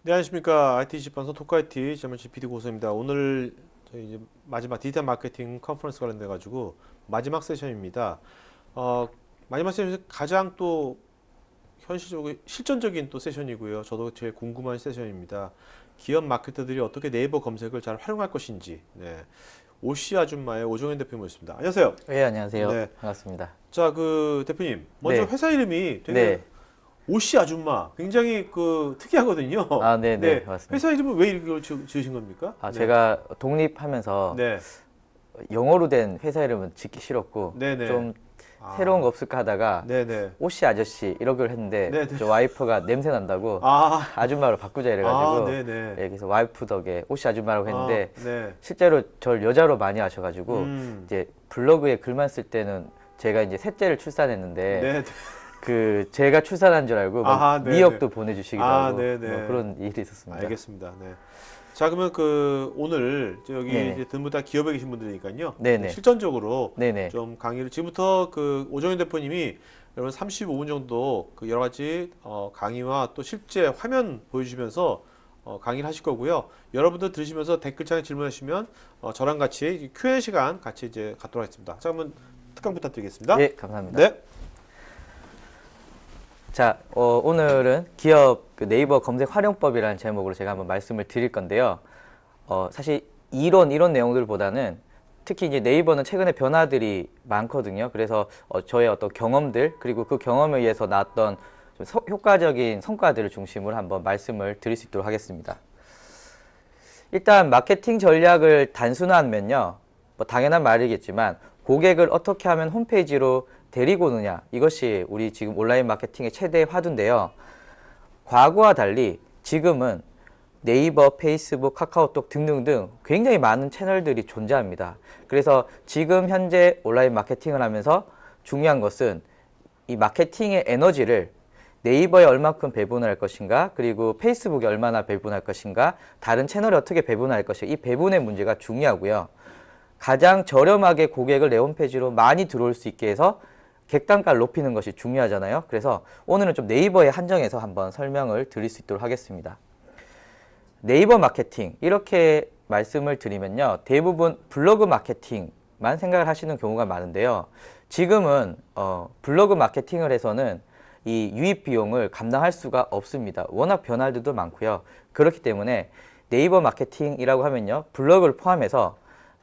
네, 안녕하십니까. IT 집방송 토크IT 전문지 PD 고소입니다. 오늘 저희 이제 마지막 디지털 마케팅 컨퍼런스 관련돼 가지고 마지막 세션입니다. 어, 마지막 세션에서 가장 또 현실적으로 실전적인 또 세션이고요. 저도 제일 궁금한 세션입니다. 기업 마케터들이 어떻게 네이버 검색을 잘 활용할 것인지. 네. 오씨 아줌마의 오종현 대표님 모셨습니다. 안녕하세요. 네, 안녕하세요. 네. 반갑습니다. 자, 대표님. 먼저 네. 회사 이름이 되게 네. 오씨 아줌마 굉장히 특이하거든요. 아, 네, 네, 네, 맞습니다. 회사 이름을 왜 이렇게 지으신 겁니까? 네. 제가 독립하면서 네, 영어로 된 회사 이름은 짓기 싫었고 네네. 좀 새로운 거 없을까 하다가 네네. 오씨 아저씨 이러기로 했는데 네네. 저 와이프가 냄새 난다고 아, 아줌마로 바꾸자 이래가지고 네네. 그래서 와이프 덕에 오씨 아줌마라고 했는데 네. 실제로 절 여자로 많이 아셔가지고 이제 블로그에 글만 쓸 때는 제가 이제 셋째를 출산했는데 네. 제가 출산한 줄 알고 아하, 네네. 미역도 보내주시기도 하고 네네. 뭐 그런 일이 있었습니다. 알겠습니다. 네. 자, 그러면 오늘 여기 네네. 이제 전부 다 기업에 계신 분들이니까요. 네네. 실전적으로 네네. 좀 강의를 지금부터 오정현 대표님이 여러분 35분 정도 여러 가지 강의와 또 실제 화면 보여주시면서 강의를 하실 거고요. 여러분들 들으시면서 댓글창에 질문하시면 저랑 같이 Q&A 시간 같이 이제 갖도록 하겠습니다. 자, 그러면 특강 부탁드리겠습니다. 예, 감사합니다. 네. 자, 오늘은 기업 네이버 검색 활용법이라는 제목으로 제가 한번 말씀을 드릴 건데요. 사실 이런 내용들보다는 특히 이제 네이버는 최근에 변화들이 많거든요. 그래서 저의 어떤 경험들 그리고 그 경험에 의해서 나왔던 좀 효과적인 성과들을 중심으로 한번 말씀을 드릴 수 있도록 하겠습니다. 일단 마케팅 전략을 단순화하면요, 뭐 당연한 말이겠지만 고객을 어떻게 하면 홈페이지로 데리고 오느냐, 이것이 우리 지금 온라인 마케팅의 최대 화두인데요. 과거와 달리 지금은 네이버, 페이스북, 카카오톡 등등등 굉장히 많은 채널들이 존재합니다. 그래서 지금 현재 온라인 마케팅을 하면서 중요한 것은 이 마케팅의 에너지를 네이버에 얼마큼 배분할 것인가, 그리고 페이스북에 얼마나 배분할 것인가, 다른 채널에 어떻게 배분할 것인가, 이 배분의 문제가 중요하고요. 가장 저렴하게 고객을 내 홈페이지로 많이 들어올 수 있게 해서 객단가를 높이는 것이 중요하잖아요. 그래서 오늘은 좀 네이버에 한정해서 한번 설명을 드릴 수 있도록 하겠습니다. 네이버 마케팅, 이렇게 말씀을 드리면요, 대부분 블로그 마케팅만 생각을 하시는 경우가 많은데요. 지금은 블로그 마케팅을 해서는 이 유입 비용을 감당할 수가 없습니다. 워낙 변화들도 많고요. 그렇기 때문에 네이버 마케팅이라고 하면요, 블로그를 포함해서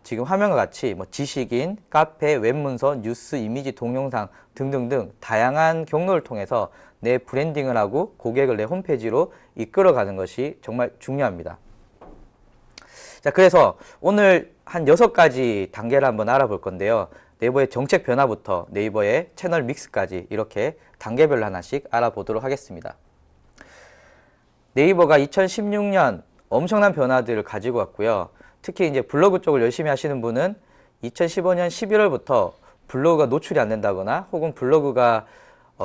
지금 화면과 같이 뭐 지식인, 카페, 웹문서, 뉴스, 이미지, 동영상 등등등 다양한 경로를 통해서 내 브랜딩을 하고 고객을 내 홈페이지로 이끌어가는 것이 정말 중요합니다. 자, 그래서 오늘 한 6가지 단계를 한번 알아볼 건데요. 네이버의 정책 변화부터 네이버의 채널 믹스까지 이렇게 단계별로 하나씩 알아보도록 하겠습니다. 네이버가 2016년 엄청난 변화들을 가지고 왔고요. 특히 이제 블로그 쪽을 열심히 하시는 분은 2015년 11월부터 블로그가 노출이 안 된다거나 혹은 블로그가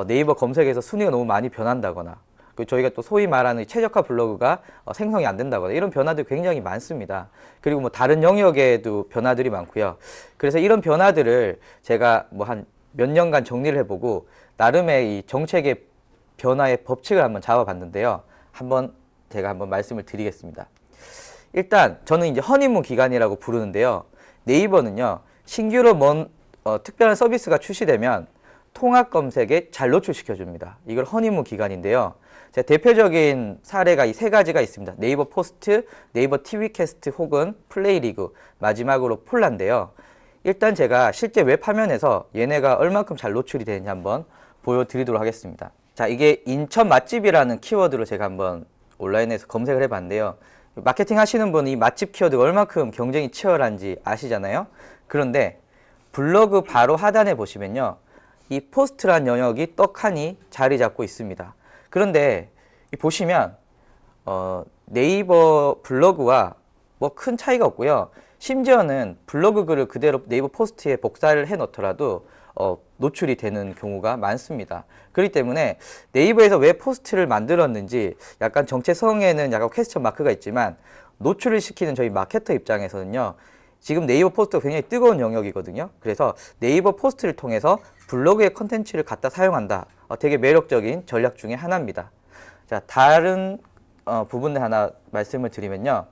네이버 검색에서 순위가 너무 많이 변한다거나, 그리고 저희가 또 소위 말하는 최적화 블로그가 생성이 안 된다거나 이런 변화들이 굉장히 많습니다. 그리고 뭐 다른 영역에도 변화들이 많고요. 그래서 이런 변화들을 제가 뭐 한 몇 년간 정리를 해보고 나름의 이 정책의 변화의 법칙을 한번 잡아봤는데요. 제가 한번 말씀을 드리겠습니다. 일단 저는 이제 허니문 기간이라고 부르는데요. 네이버는요, 신규로 특별한 서비스가 출시되면 통합 검색에 잘 노출시켜 줍니다. 이걸 허니문 기간인데요. 제 대표적인 사례가 이 3가지가 있습니다. 네이버 포스트, 네이버 TV 캐스트 혹은 플레이 리그, 마지막으로 폴란데요. 일단 제가 실제 웹 화면에서 얘네가 얼만큼 잘 노출이 되는지 한번 보여드리도록 하겠습니다. 자, 이게 인천 맛집이라는 키워드로 제가 한번 온라인에서 검색을 해봤는데요. 마케팅 하시는 분이 맛집 키워드가 얼마큼 경쟁이 치열한지 아시잖아요. 그런데 블로그 바로 하단에 보시면요, 이 포스트란 영역이 떡하니 자리 잡고 있습니다. 그런데 보시면 네이버 블로그와 뭐 큰 차이가 없고요. 심지어는 블로그 글을 그대로 네이버 포스트에 복사를 해 놓더라도 노출이 되는 경우가 많습니다. 그렇기 때문에 네이버에서 왜 포스트를 만들었는지 약간 정체성에는 약간 퀘스천 마크가 있지만 노출을 시키는 저희 마케터 입장에서는요, 지금 네이버 포스트가 굉장히 뜨거운 영역이거든요. 그래서 네이버 포스트를 통해서 블로그의 컨텐츠를 갖다 사용한다. 되게 매력적인 전략 중에 하나입니다. 자, 다른 부분을 하나 말씀을 드리면요.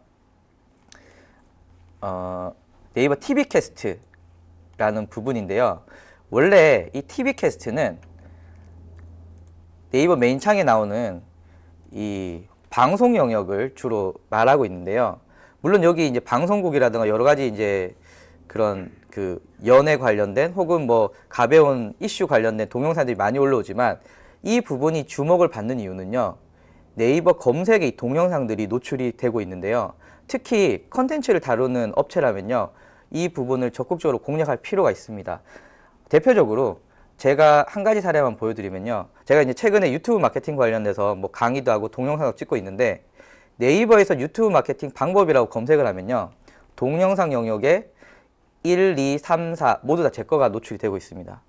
네이버 TV 캐스트라는 부분인데요. 원래 이 TV 캐스트는 네이버 메인 창에 나오는 이 방송 영역을 주로 말하고 있는데요. 물론 여기 이제 방송국이라든가 여러 가지 이제 그런 그 연애 관련된 혹은 뭐 가벼운 이슈 관련된 동영상들이 많이 올라오지만 이 부분이 주목을 받는 이유는요. 네이버 검색에 이 동영상들이 노출이 되고 있는데요. 특히 컨텐츠를 다루는 업체라면요. 이 부분을 적극적으로 공략할 필요가 있습니다. 대표적으로 제가 한 가지 사례만 보여드리면요. 제가 이제 최근에 유튜브 마케팅 관련돼서 뭐 강의도 하고 동영상도 찍고 있는데 네이버에서 유튜브 마케팅 방법이라고 검색을 하면요. 동영상 영역에 1, 2, 3, 4 모두 다 제 거가 노출이 되고 있습니다.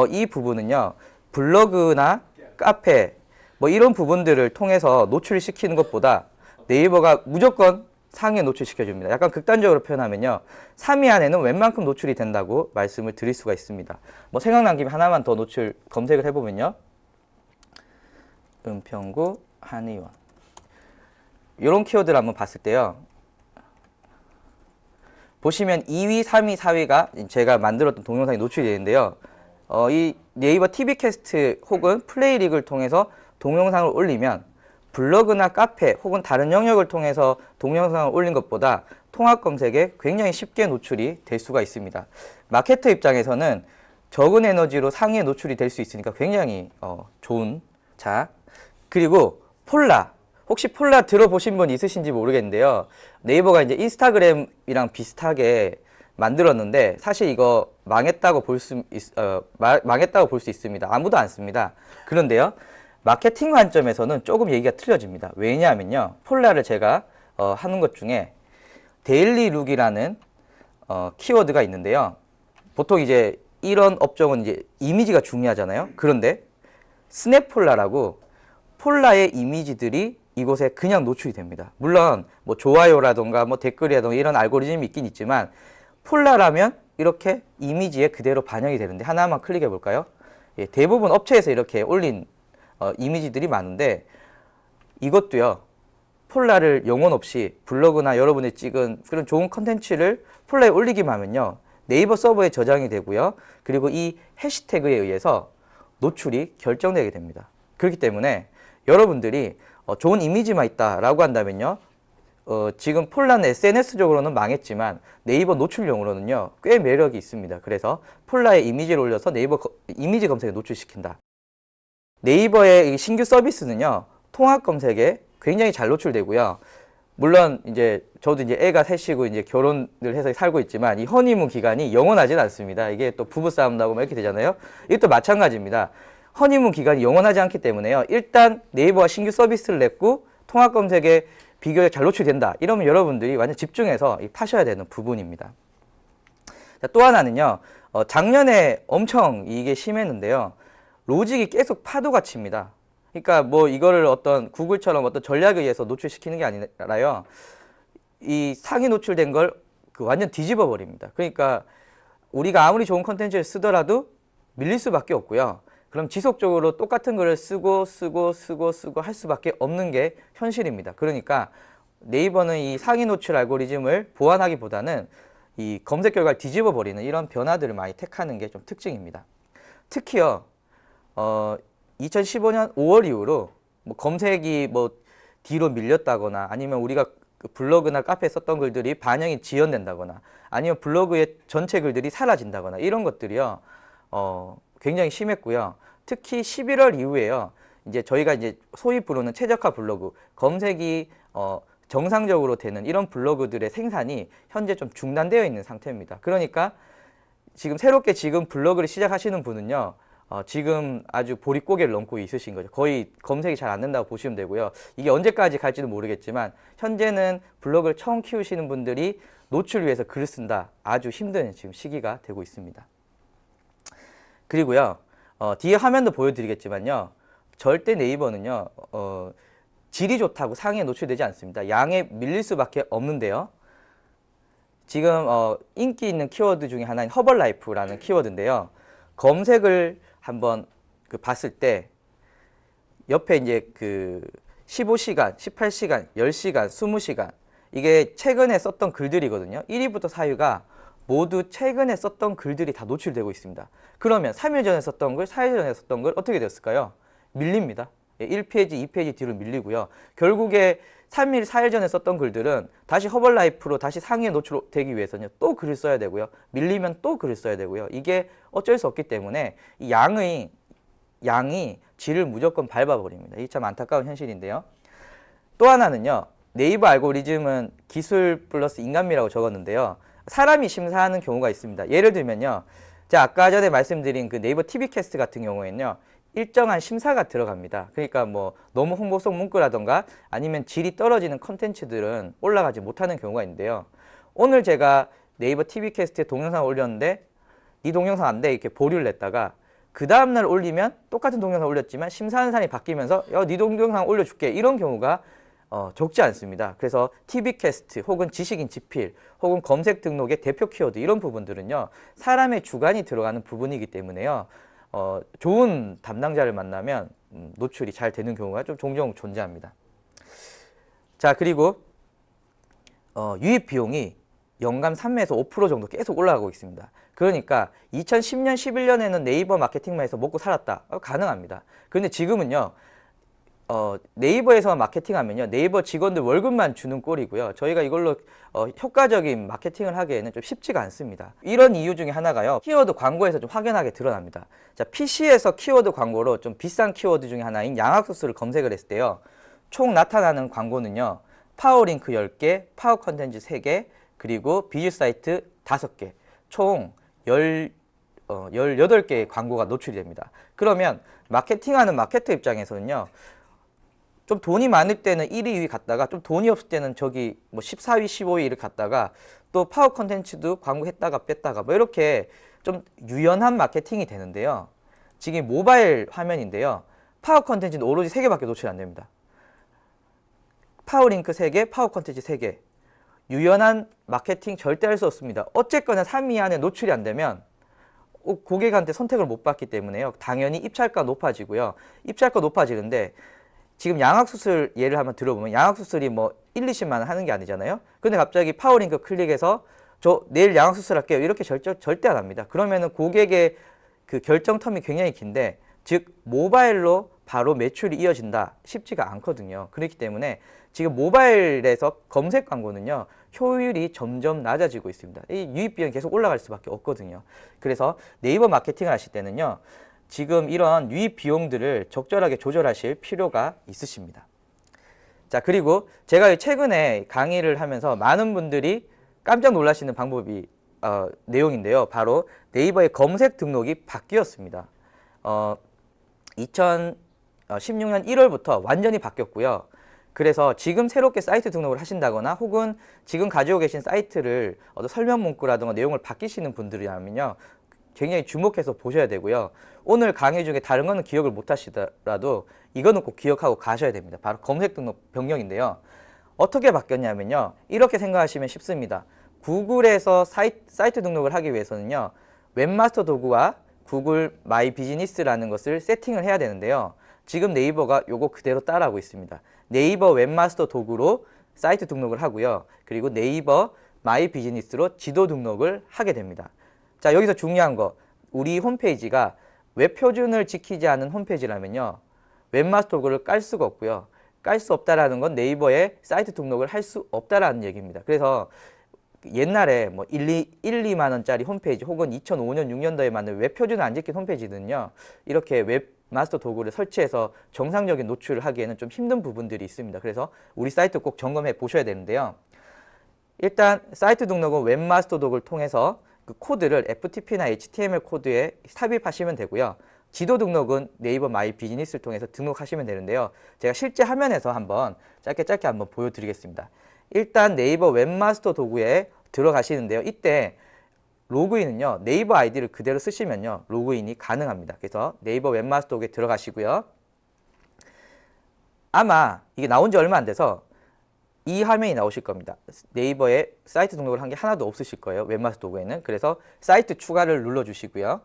이 부분은요. 블로그나 카페 뭐 이런 부분들을 통해서 노출시키는 것보다 네이버가 무조건 상위에 노출시켜줍니다. 약간 극단적으로 표현하면요. 3위 안에는 웬만큼 노출이 된다고 말씀을 드릴 수가 있습니다. 뭐 생각난 김에 하나만 더 노출 검색을 해보면요. 은평구 한의원 이런 키워드를 한번 봤을 때요. 보시면 2위, 3위, 4위가 제가 만들었던 동영상이 노출이 되는데요. 이 네이버 TV 캐스트 혹은 플레이릭을 통해서 동영상을 올리면 블로그나 카페 혹은 다른 영역을 통해서 동영상을 올린 것보다 통합 검색에 굉장히 쉽게 노출이 될 수가 있습니다. 마케터 입장에서는 적은 에너지로 상위에 노출이 될 수 있으니까 굉장히 좋은. 자, 그리고 폴라. 혹시 폴라 들어보신 분 있으신지 모르겠는데요. 네이버가 이제 인스타그램이랑 비슷하게 만들었는데 사실 이거 망했다고 볼 수 있습니다. 아무도 안 씁니다. 그런데요. 마케팅 관점에서는 조금 얘기가 틀려집니다. 왜냐하면요. 폴라를 제가 하는 것 중에 데일리 룩이라는 키워드가 있는데요. 보통 이제 이런 업종은 이제 이미지가 중요하잖아요. 그런데 스냅폴라라고 폴라의 이미지들이 이곳에 그냥 노출이 됩니다. 물론 뭐 좋아요라던가 뭐 댓글이라던가 이런 알고리즘이 있긴 있지만 폴라라면 이렇게 이미지에 그대로 반영이 되는데 하나만 클릭해 볼까요? 예, 대부분 업체에서 이렇게 올린 이미지들이 많은데 이것도요. 폴라를 영혼 없이 블로그나 여러분이 찍은 그런 좋은 컨텐츠를 폴라에 올리기만 하면요. 네이버 서버에 저장이 되고요. 그리고 이 해시태그에 의해서 노출이 결정되게 됩니다. 그렇기 때문에 여러분들이 좋은 이미지만 있다라고 한다면요. 지금 폴라는 SNS적으로는 망했지만 네이버 노출용으로는요. 꽤 매력이 있습니다. 그래서 폴라에 이미지를 올려서 네이버 이미지 검색에 노출시킨다. 네이버의 신규 서비스는요. 통합 검색에 굉장히 잘 노출되고요. 물론 이제 저도 이제 애가 셋이고 이제 결혼을 해서 살고 있지만 이 허니문 기간이 영원하진 않습니다. 이게 또 부부싸움 나고 막 이렇게 되잖아요. 이것도 마찬가지입니다. 허니문 기간이 영원하지 않기 때문에요. 일단 네이버가 신규 서비스를 냈고 통합 검색에 비교적 잘 노출된다. 이러면 여러분들이 완전 집중해서 파셔야 되는 부분입니다. 자, 또 하나는요. 작년에 엄청 이게 심했는데요. 로직이 계속 파도가 칩니다. 그러니까 뭐 이거를 어떤 구글처럼 어떤 전략에 의해서 노출시키는 게 아니라요. 이 상위 노출된 걸 완전 뒤집어 버립니다. 그러니까 우리가 아무리 좋은 컨텐츠를 쓰더라도 밀릴 수밖에 없고요. 그럼 지속적으로 똑같은 글을 쓰고 할 수밖에 없는 게 현실입니다. 그러니까 네이버는 이 상위 노출 알고리즘을 보완하기보다는 이 검색 결과를 뒤집어 버리는 이런 변화들을 많이 택하는 게 좀 특징입니다. 특히요. 2015년 5월 이후로 뭐 검색이 뭐 뒤로 밀렸다거나 아니면 우리가 그 블로그나 카페에 썼던 글들이 반영이 지연된다거나 아니면 블로그의 전체 글들이 사라진다거나 이런 것들이요. 굉장히 심했고요. 특히 11월 이후에요. 이제 저희가 이제 소위 부르는 최적화 블로그, 검색이 정상적으로 되는 이런 블로그들의 생산이 현재 좀 중단되어 있는 상태입니다. 그러니까 새롭게 블로그를 시작하시는 분은요. 지금 아주 보릿고개를 넘고 있으신 거죠. 거의 검색이 잘 안 된다고 보시면 되고요. 이게 언제까지 갈지는 모르겠지만 현재는 블로그를 처음 키우시는 분들이 노출을 위해서 글을 쓴다. 아주 힘든 지금 시기가 되고 있습니다. 그리고요. 뒤에 화면도 보여드리겠지만요. 절대 네이버는요. 질이 좋다고 상위에 노출되지 않습니다. 양에 밀릴 수밖에 없는데요. 지금 인기 있는 키워드 중에 하나인 허벌라이프라는 키워드인데요. 검색을 한번 봤을 때 옆에 이제 15시간, 18시간, 10시간, 20시간 이게 최근에 썼던 글들이거든요. 1위부터 4위가 모두 최근에 썼던 글들이 다 노출되고 있습니다. 그러면 3일 전에 썼던 글, 4일 전에 썼던 글 어떻게 됐을까요? 밀립니다. 1페이지, 2페이지 뒤로 밀리고요. 결국에 3일, 4일 전에 썼던 글들은 다시 허벌라이프로 다시 상위에 노출되기 위해서는 또 글을 써야 되고요. 밀리면 또 글을 써야 되고요. 이게 어쩔 수 없기 때문에 이 양이 질을 무조건 밟아버립니다. 이게 참 안타까운 현실인데요. 또 하나는요. 네이버 알고리즘은 기술 플러스 인간미라고 적었는데요. 사람이 심사하는 경우가 있습니다. 예를 들면요. 제가 아까 전에 말씀드린 그 네이버 TV 캐스트 같은 경우에는요. 일정한 심사가 들어갑니다. 그러니까 뭐 너무 홍보성 문구라던가 아니면 질이 떨어지는 컨텐츠들은 올라가지 못하는 경우가 있는데요. 오늘 제가 네이버 TV 캐스트에 동영상을 올렸는데 이 동영상 안 돼 이렇게 보류를 냈다가 그 다음날 올리면 똑같은 동영상 올렸지만 심사하는 사람이 바뀌면서 네 동영상 올려줄게 이런 경우가 적지 않습니다. 그래서 TV 캐스트 혹은 지식인 지필 혹은 검색 등록의 대표 키워드 이런 부분들은요. 사람의 주관이 들어가는 부분이기 때문에요. 좋은 담당자를 만나면 노출이 잘 되는 경우가 좀 종종 존재합니다. 자, 그리고 유입 비용이 연간 3에서 5% 정도 계속 올라가고 있습니다. 그러니까 2010년, 11년에는 네이버 마케팅만 해서 먹고 살았다. 가능합니다. 그런데 지금은요. 네이버에서만 마케팅하면요. 네이버 직원들 월급만 주는 꼴이고요. 저희가 이걸로 효과적인 마케팅을 하기에는 좀 쉽지가 않습니다. 이런 이유 중에 하나가요. 키워드 광고에서 좀 확연하게 드러납니다. 자, PC에서 키워드 광고로 좀 비싼 키워드 중에 하나인 양악수수를 검색을 했을 때요. 총 나타나는 광고는요. 파워링크 10개, 파워 컨텐츠 3개, 그리고 비즈 사이트 5개, 총 18개의 광고가 노출이 됩니다. 그러면 마케팅하는 마케터 입장에서는요. 좀 돈이 많을 때는 1위, 2위 갔다가 좀 돈이 없을 때는 저기 뭐 14위, 15위를 갔다가 또 파워 컨텐츠도 광고했다가 뺐다가 뭐 이렇게 좀 유연한 마케팅이 되는데요. 지금 모바일 화면인데요. 파워 컨텐츠는 오로지 3개밖에 노출이 안 됩니다. 파워링크 3개, 파워 컨텐츠 3개. 유연한 마케팅 절대 할 수 없습니다. 어쨌거나 3위 안에 노출이 안 되면 고객한테 선택을 못 받기 때문에요. 당연히 입찰가 높아지고요. 입찰가 높아지는데 지금 양악수술 예를 한번 들어보면 양악수술이 뭐 1, 20만 원 하는 게 아니잖아요. 근데 갑자기 파워링크 클릭해서 저 내일 양악수술 할게요. 이렇게 절대 안 합니다. 그러면은 고객의 그 결정 텀이 굉장히 긴데 즉 모바일로 바로 매출이 이어진다 쉽지가 않거든요. 그렇기 때문에 지금 모바일에서 검색 광고는요. 효율이 점점 낮아지고 있습니다. 이 유입 비용이 계속 올라갈 수밖에 없거든요. 그래서 네이버 마케팅을 하실 때는요. 지금 이런 유입 비용들을 적절하게 조절하실 필요가 있으십니다. 자, 그리고 제가 최근에 강의를 하면서 많은 분들이 깜짝 놀라시는 방법이 내용인데요. 바로 네이버의 검색 등록이 바뀌었습니다. 2016년 1월부터 완전히 바뀌었고요. 그래서 지금 새롭게 사이트 등록을 하신다거나 혹은 지금 가지고 계신 사이트를 설명 문구라든가 내용을 바뀌시는 분들이라면요. 굉장히 주목해서 보셔야 되고요. 오늘 강의 중에 다른 거는 기억을 못 하시더라도 이거는 꼭 기억하고 가셔야 됩니다. 바로 검색 등록 변경인데요. 어떻게 바뀌었냐면요. 이렇게 생각하시면 쉽습니다. 구글에서 사이트 등록을 하기 위해서는요. 웹마스터 도구와 구글 마이 비즈니스라는 것을 세팅을 해야 되는데요. 지금 네이버가 요거 그대로 따라하고 있습니다. 네이버 웹마스터 도구로 사이트 등록을 하고요. 그리고 네이버 마이 비즈니스로 지도 등록을 하게 됩니다. 자, 여기서 중요한 거. 우리 홈페이지가 웹 표준을 지키지 않은 홈페이지라면요. 웹마스터 도구를 깔 수가 없고요. 깔 수 없다라는 건 네이버에 사이트 등록을 할 수 없다라는 얘기입니다. 그래서 옛날에 뭐 2만 원짜리 홈페이지 혹은 2005년, 6년도에 만든 웹 표준을 안 지킨 홈페이지는요. 이렇게 웹마스터 도구를 설치해서 정상적인 노출을 하기에는 좀 힘든 부분들이 있습니다. 그래서 우리 사이트 꼭 점검해 보셔야 되는데요. 일단 사이트 등록은 웹마스터 도구를 통해서 그 코드를 FTP나 HTML 코드에 삽입하시면 되고요. 지도 등록은 네이버 마이 비즈니스를 통해서 등록하시면 되는데요. 제가 실제 화면에서 한번 짧게 한번 보여드리겠습니다. 일단 네이버 웹마스터 도구에 들어가시는데요. 이때 로그인은요. 네이버 아이디를 그대로 쓰시면요. 로그인이 가능합니다. 그래서 네이버 웹마스터 도구에 들어가시고요. 아마 이게 나온 지 얼마 안 돼서 이 화면이 나오실 겁니다. 네이버에 사이트 등록을 한 게 하나도 없으실 거예요. 웹마스터 도구에는. 그래서 사이트 추가를 눌러주시고요.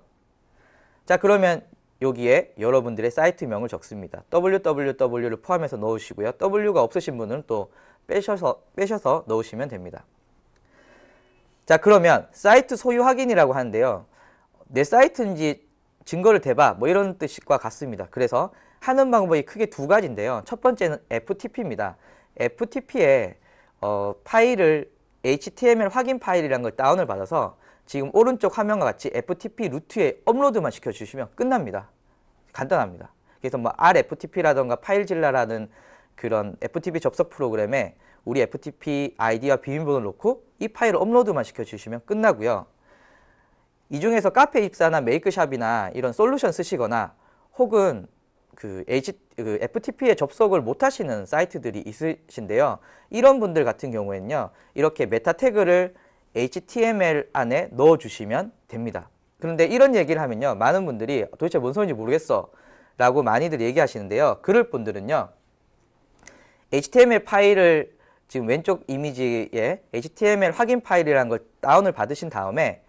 자, 그러면 여기에 여러분들의 사이트명을 적습니다. www를 포함해서 넣으시고요. W가 없으신 분은 또 빼셔서 넣으시면 됩니다. 자, 그러면 사이트 소유 확인이라고 하는데요. 내 사이트인지 증거를 대봐 뭐 이런 뜻과 같습니다. 그래서 하는 방법이 크게 두 가지인데요. 첫 번째는 FTP입니다. FTP에 파일을 HTML 확인 파일이라는 걸 다운을 받아서 지금 오른쪽 화면과 같이 FTP 루트에 업로드만 시켜주시면 끝납니다. 간단합니다. 그래서 뭐 RFTP라던가 파일질러라는 그런 FTP 접속 프로그램에 우리 FTP 아이디와 비밀번호를 놓고 이 파일을 업로드만 시켜주시면 끝나고요. 이 중에서 카페 입사나 메이크샵이나 이런 솔루션 쓰시거나 혹은 그 FTP에 접속을 못 하시는 사이트들이 있으신데요. 이런 분들 같은 경우에는요. 이렇게 메타 태그를 HTML 안에 넣어주시면 됩니다. 그런데 이런 얘기를 하면요. 많은 분들이 도대체 뭔 소리인지 모르겠어 라고 많이들 얘기하시는데요. 그럴 분들은요. HTML 파일을 지금 왼쪽 이미지에 HTML 확인 파일이라는 걸 다운을 받으신 다음에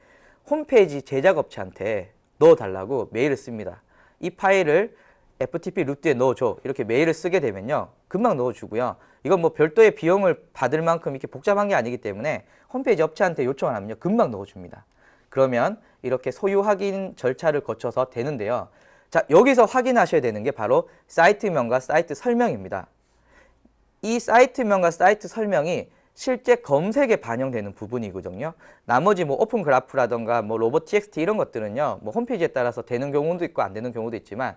홈페이지 제작업체한테 넣어달라고 메일을 씁니다. 이 파일을 FTP 루트에 넣어줘 이렇게 메일을 쓰게 되면요 금방 넣어주고요. 이건 뭐 별도의 비용을 받을 만큼 이렇게 복잡한 게 아니기 때문에 홈페이지 업체한테 요청을 하면요 금방 넣어줍니다. 그러면 이렇게 소유 확인 절차를 거쳐서 되는데요. 자, 여기서 확인하셔야 되는 게 바로 사이트명과 사이트 설명입니다. 이 사이트명과 사이트 설명이 실제 검색에 반영되는 부분이거든요. 나머지 뭐 오픈 그래프라던가 뭐 로봇txt 이런 것들은요 뭐 홈페이지에 따라서 되는 경우도 있고 안 되는 경우도 있지만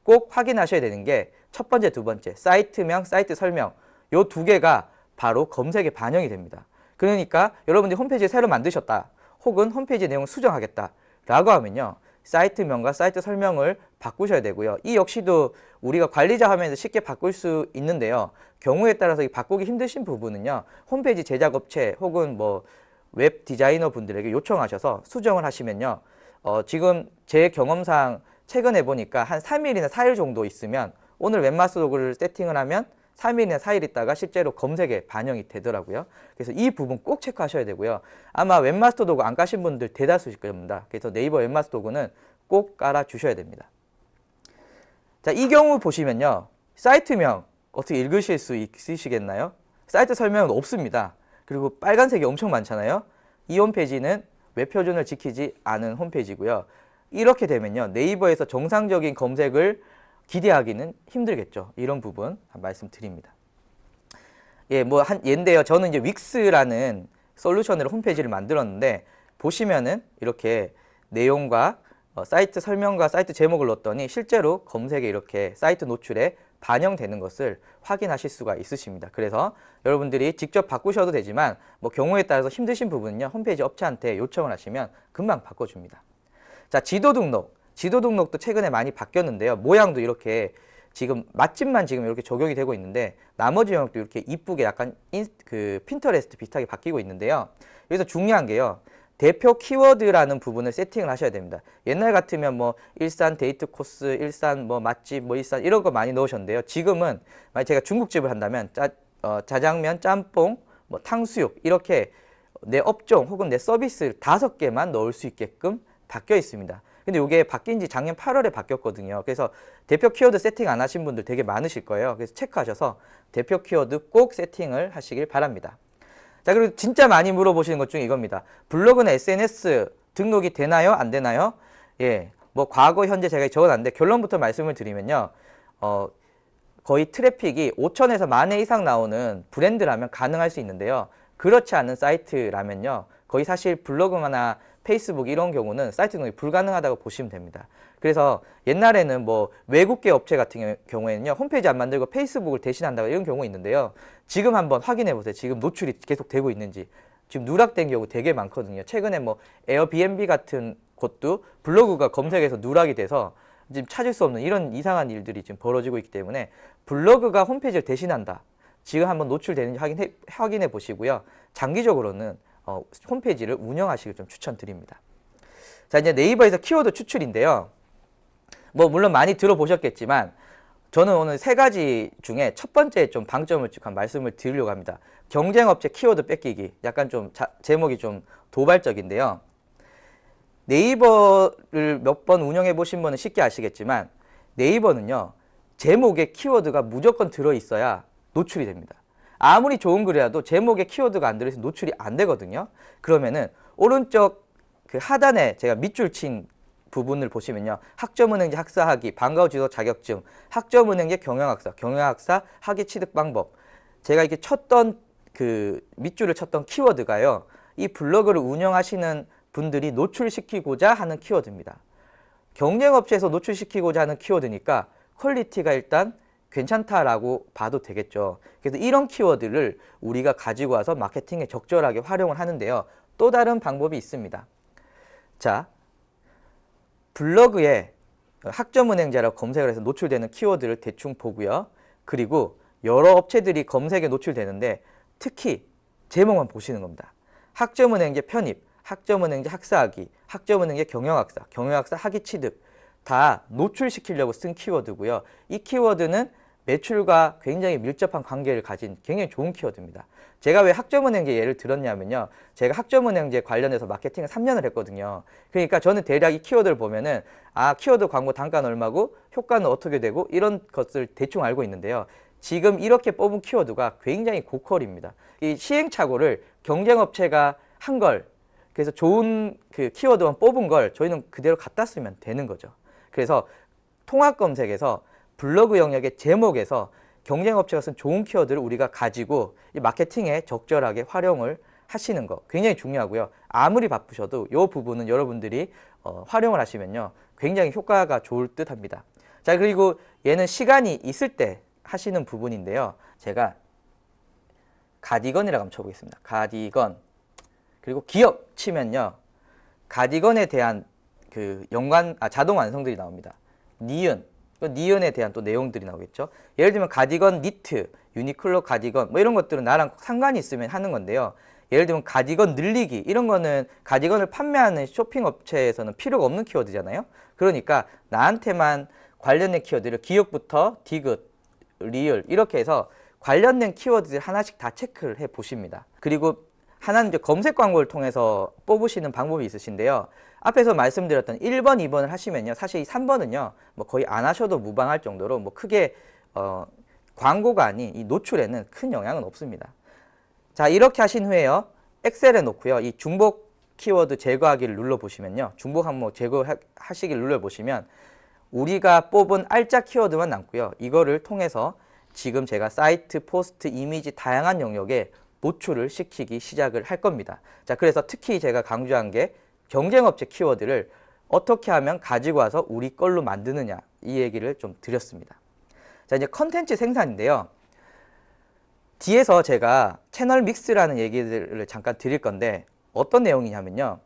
꼭 확인하셔야 되는 게 첫 번째, 두 번째 사이트명, 사이트 설명 요 두 개가 바로 검색에 반영이 됩니다. 그러니까 여러분들이 홈페이지 새로 만드셨다 혹은 홈페이지 내용을 수정하겠다 라고 하면요 사이트명과 사이트 설명을 바꾸셔야 되고요. 이 역시도 우리가 관리자 화면에서 쉽게 바꿀 수 있는데요. 경우에 따라서 이 바꾸기 힘드신 부분은요. 홈페이지 제작업체 혹은 뭐 웹 디자이너 분들에게 요청하셔서 수정을 하시면요. 지금 제 경험상 최근에 보니까 한 3일이나 4일 정도 있으면 오늘 웹마스터 도구를 세팅을 하면 3일이나 4일 있다가 실제로 검색에 반영이 되더라고요. 그래서 이 부분 꼭 체크하셔야 되고요. 아마 웹마스터 도구 안 까신 분들 대다수실 겁니다. 그래서 네이버 웹마스터 도구는 꼭 깔아 주셔야 됩니다. 자, 이 경우 보시면요. 사이트명 어떻게 읽으실 수 있으시겠나요? 사이트 설명은 없습니다. 그리고 빨간색이 엄청 많잖아요. 이 홈페이지는 웹 표준을 지키지 않은 홈페이지고요. 이렇게 되면요. 네이버에서 정상적인 검색을 기대하기는 힘들겠죠. 이런 부분 말씀드립니다. 예, 뭐 한 예인데요. 저는 이제 윅스라는 솔루션으로 홈페이지를 만들었는데 보시면은 이렇게 내용과 사이트 설명과 사이트 제목을 넣었더니 실제로 검색에 이렇게 사이트 노출에 반영되는 것을 확인하실 수가 있으십니다. 그래서 여러분들이 직접 바꾸셔도 되지만 뭐 경우에 따라서 힘드신 부분은요. 홈페이지 업체한테 요청을 하시면 금방 바꿔줍니다. 자, 지도 등록. 지도 등록도 최근에 많이 바뀌었는데요. 모양도 이렇게 지금 맛집만 지금 이렇게 적용이 되고 있는데 나머지 영역도 이렇게 이쁘게 약간 그 핀터레스트 비슷하게 바뀌고 있는데요. 여기서 중요한 게요. 대표 키워드라는 부분을 세팅을 하셔야 됩니다. 옛날 같으면 뭐 일산 데이트 코스, 일산 뭐 맛집, 뭐 일산 이런 거 많이 넣으셨는데요. 지금은 만약 제가 중국집을 한다면 자장면, 짬뽕, 뭐 탕수육 이렇게 내 업종 혹은 내 서비스 5개만 넣을 수 있게끔 바뀌어 있습니다. 근데 이게 바뀐 지 작년 8월에 바뀌었거든요. 그래서 대표 키워드 세팅 안 하신 분들 되게 많으실 거예요. 그래서 체크하셔서 대표 키워드 꼭 세팅을 하시길 바랍니다. 자, 그리고 진짜 많이 물어보시는 것 중에 이겁니다. 블로그나 SNS 등록이 되나요? 안 되나요? 예, 뭐 과거, 현재 제가 적어놨는데 결론부터 말씀을 드리면요. 거의 트래픽이 5천에서 10,000회 이상 나오는 브랜드라면 가능할 수 있는데요. 그렇지 않은 사이트라면요. 거의 사실 블로그나 페이스북 이런 경우는 사이트 등록이 불가능하다고 보시면 됩니다. 그래서 옛날에는 뭐 외국계 업체 같은 경우에는요. 홈페이지 안 만들고 페이스북을 대신한다고 이런 경우가 있는데요. 지금 한번 확인해 보세요. 지금 노출이 계속 되고 있는지. 지금 누락된 경우 되게 많거든요. 최근에 뭐 에어비앤비 같은 곳도 블로그가 검색에서 누락이 돼서 지금 찾을 수 없는 이런 이상한 일들이 지금 벌어지고 있기 때문에 블로그가 홈페이지를 대신한다. 지금 한번 노출되는지 확인해 보시고요. 장기적으로는 홈페이지를 운영하시길 좀 추천드립니다. 자, 이제 네이버에서 키워드 추출인데요. 뭐 물론 많이 들어보셨겠지만 저는 오늘 3가지 중에 첫 번째 좀 방점을 쭉 말씀을 드리려고 합니다. 경쟁업체 키워드 뺏기기. 약간 좀 제목이 좀 도발적인데요. 네이버를 몇 번 운영해 보신 분은 쉽게 아시겠지만 네이버는요, 제목에 키워드가 무조건 들어있어야 노출이 됩니다. 아무리 좋은 글이라도 제목에 키워드가 안 들어있으면 노출이 안 되거든요. 그러면은 오른쪽 그 하단에 제가 밑줄 친 부분을 보시면요, 학점은행제 학사학위, 방과후 지도 자격증, 학점은행제 경영학사, 경영학사 학위 취득 방법. 제가 이렇게 쳤던 그 밑줄을 쳤던 키워드가요, 이 블로그를 운영하시는 분들이 노출시키고자 하는 키워드입니다. 경쟁업체에서 노출시키고자 하는 키워드니까 퀄리티가 일단 괜찮다라고 봐도 되겠죠. 그래서 이런 키워드를 우리가 가지고 와서 마케팅에 적절하게 활용을 하는데요. 또 다른 방법이 있습니다. 자, 블로그에 학점은행제라고 검색을 해서 노출되는 키워드를 대충 보고요. 그리고 여러 업체들이 검색에 노출되는데 특히 제목만 보시는 겁니다. 학점은행제 편입, 학점은행제 학사학위, 학점은행제 경영학사, 경영학사 학위 취득 다 노출시키려고 쓴 키워드고요. 이 키워드는 매출과 굉장히 밀접한 관계를 가진 굉장히 좋은 키워드입니다. 제가 왜 학점은행제 예를 들었냐면요, 제가 학점은행제 관련해서 마케팅을 3년을 했거든요. 그러니까 저는 대략 이 키워드를 보면은 키워드 광고 단가는 얼마고 효과는 어떻게 되고 이런 것을 대충 알고 있는데요. 지금 이렇게 뽑은 키워드가 굉장히 고퀄입니다. 이 시행착오를 경쟁업체가 한 걸, 그래서 좋은 그 키워드만 뽑은 걸 저희는 그대로 갖다 쓰면 되는 거죠. 그래서 통합 검색에서 블로그 영역의 제목에서 경쟁업체가 쓴 좋은 키워드를 우리가 가지고 이 마케팅에 적절하게 활용을 하시는 거 굉장히 중요하고요. 아무리 바쁘셔도 이 부분은 여러분들이 활용을 하시면요, 굉장히 효과가 좋을 듯 합니다. 자, 그리고 얘는 시간이 있을 때 하시는 부분인데요. 제가 가디건이라고 한번 쳐보겠습니다. 가디건. 그리고 기업 치면요, 가디건에 대한 그 자동 완성들이 나옵니다. 니은에 대한 또 내용들이 나오겠죠. 예를 들면 가디건 니트, 유니클로 가디건 뭐 이런 것들은 나랑 상관이 있으면 하는 건데요. 예를 들면 가디건 늘리기 이런 거는 가디건을 판매하는 쇼핑 업체에서는 필요가 없는 키워드잖아요. 그러니까 나한테만 관련된 키워드를 기업부터 디귿, 리을 이렇게 해서 관련된 키워드들 하나씩 다 체크를 해 보십니다. 그리고 하나는 이제 검색 광고를 통해서 뽑으시는 방법이 있으신데요. 앞에서 말씀드렸던 1번, 2번을 하시면요, 사실 이 3번은요, 뭐 거의 안 하셔도 무방할 정도로 뭐 크게 광고가 아닌 이 노출에는 큰 영향은 없습니다. 자, 이렇게 하신 후에요, 엑셀에 놓고요, 이 중복 키워드 제거하기를 눌러보시면요, 중복 항목 제거하시기를 눌러보시면 우리가 뽑은 알짜 키워드만 남고요. 이거를 통해서 지금 제가 사이트, 포스트, 이미지 다양한 영역에 노출을 시키기 시작을 할 겁니다. 자, 그래서 특히 제가 강조한 게 경쟁업체 키워드를 어떻게 하면 가지고 와서 우리 걸로 만드느냐, 이 얘기를 좀 드렸습니다. 자, 이제 컨텐츠 생산인데요. 뒤에서 제가 채널 믹스라는 얘기를 잠깐 드릴 건데 어떤 내용이냐면요,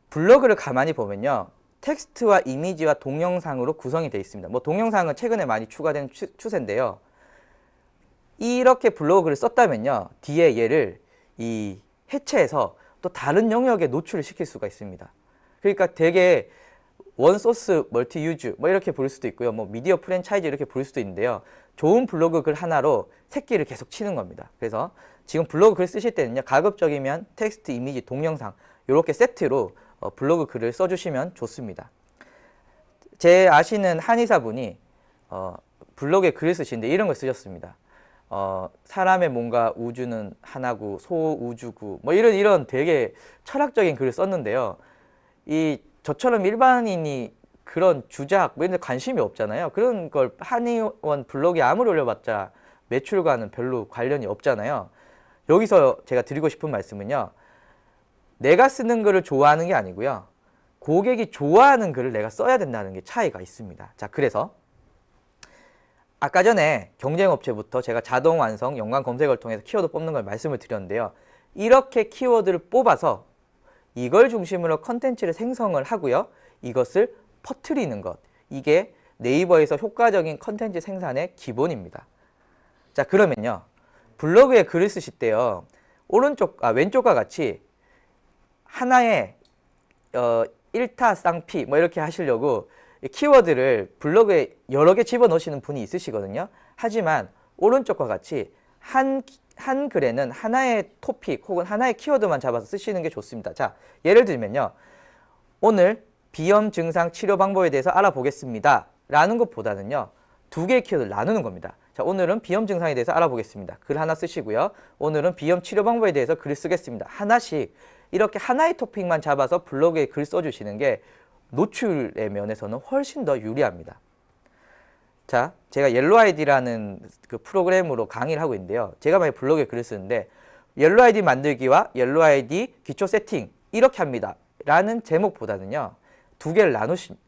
블로그를 가만히 보면요, 텍스트와 이미지와 동영상으로 구성이 되어 있습니다. 뭐 동영상은 최근에 많이 추가된 추세인데요. 이렇게 블로그를 썼다면요, 뒤에 얘를 해체해서 또 다른 영역에 노출을 시킬 수가 있습니다. 그러니까 되게 원소스 멀티 유즈 뭐 이렇게 부를 수도 있고요. 뭐 미디어 프랜차이즈 이렇게 부를 수도 있는데요. 좋은 블로그 글 하나로 새끼를 계속 치는 겁니다. 그래서 지금 블로그 글 쓰실 때는요, 가급적이면 텍스트, 이미지, 동영상 이렇게 세트로 블로그 글을 써주시면 좋습니다. 제 아시는 한의사분이 블로그에 글을 쓰시는데 이런 걸 쓰셨습니다. 사람의 몸과 우주는 하나고 소우주구 뭐 이런 되게 철학적인 글을 썼는데요. 저처럼 일반인이 그런 주작 뭐 이런 데 관심이 없잖아요. 그런 걸 한의원 블로그에 아무리 올려봤자 매출과는 별로 관련이 없잖아요. 여기서 제가 드리고 싶은 말씀은요, 내가 쓰는 글을 좋아하는 게 아니고요, 고객이 좋아하는 글을 내가 써야 된다는 게 차이가 있습니다. 자, 그래서 아까 전에 경쟁업체부터 제가 자동 완성, 연관 검색을 통해서 키워드 뽑는 걸 말씀을 드렸는데요. 이렇게 키워드를 뽑아서 이걸 중심으로 컨텐츠를 생성을 하고요, 이것을 퍼뜨리는 것, 이게 네이버에서 효과적인 컨텐츠 생산의 기본입니다. 자, 그러면요, 블로그에 글을 쓰실 때요, 왼쪽과 같이 하나의 1타 쌍피 뭐 이렇게 하시려고 키워드를 블로그에 여러 개 집어넣으시는 분이 있으시거든요. 하지만 오른쪽과 같이 한 글에는 하나의 토픽 혹은 하나의 키워드만 잡아서 쓰시는 게 좋습니다. 자, 예를 들면요, 오늘 비염 증상 치료 방법에 대해서 알아보겠습니다. 라는 것보다는요. 두 개의 키워드를 나누는 겁니다. 자, 오늘은 비염 증상에 대해서 알아보겠습니다. 글 하나 쓰시고요. 오늘은 비염 치료 방법에 대해서 글을 쓰겠습니다. 하나씩 이렇게 하나의 토픽만 잡아서 블로그에 글 써주시는 게 노출의 면에서는 훨씬 더 유리합니다. 자, 제가 옐로아이디라는 그 프로그램으로 강의를 하고 있는데요. 제가 만약 블로그에 글을 쓰는데 옐로아이디 만들기와 옐로아이디 기초 세팅 이렇게 합니다. 라는 제목보다는요. 두 개를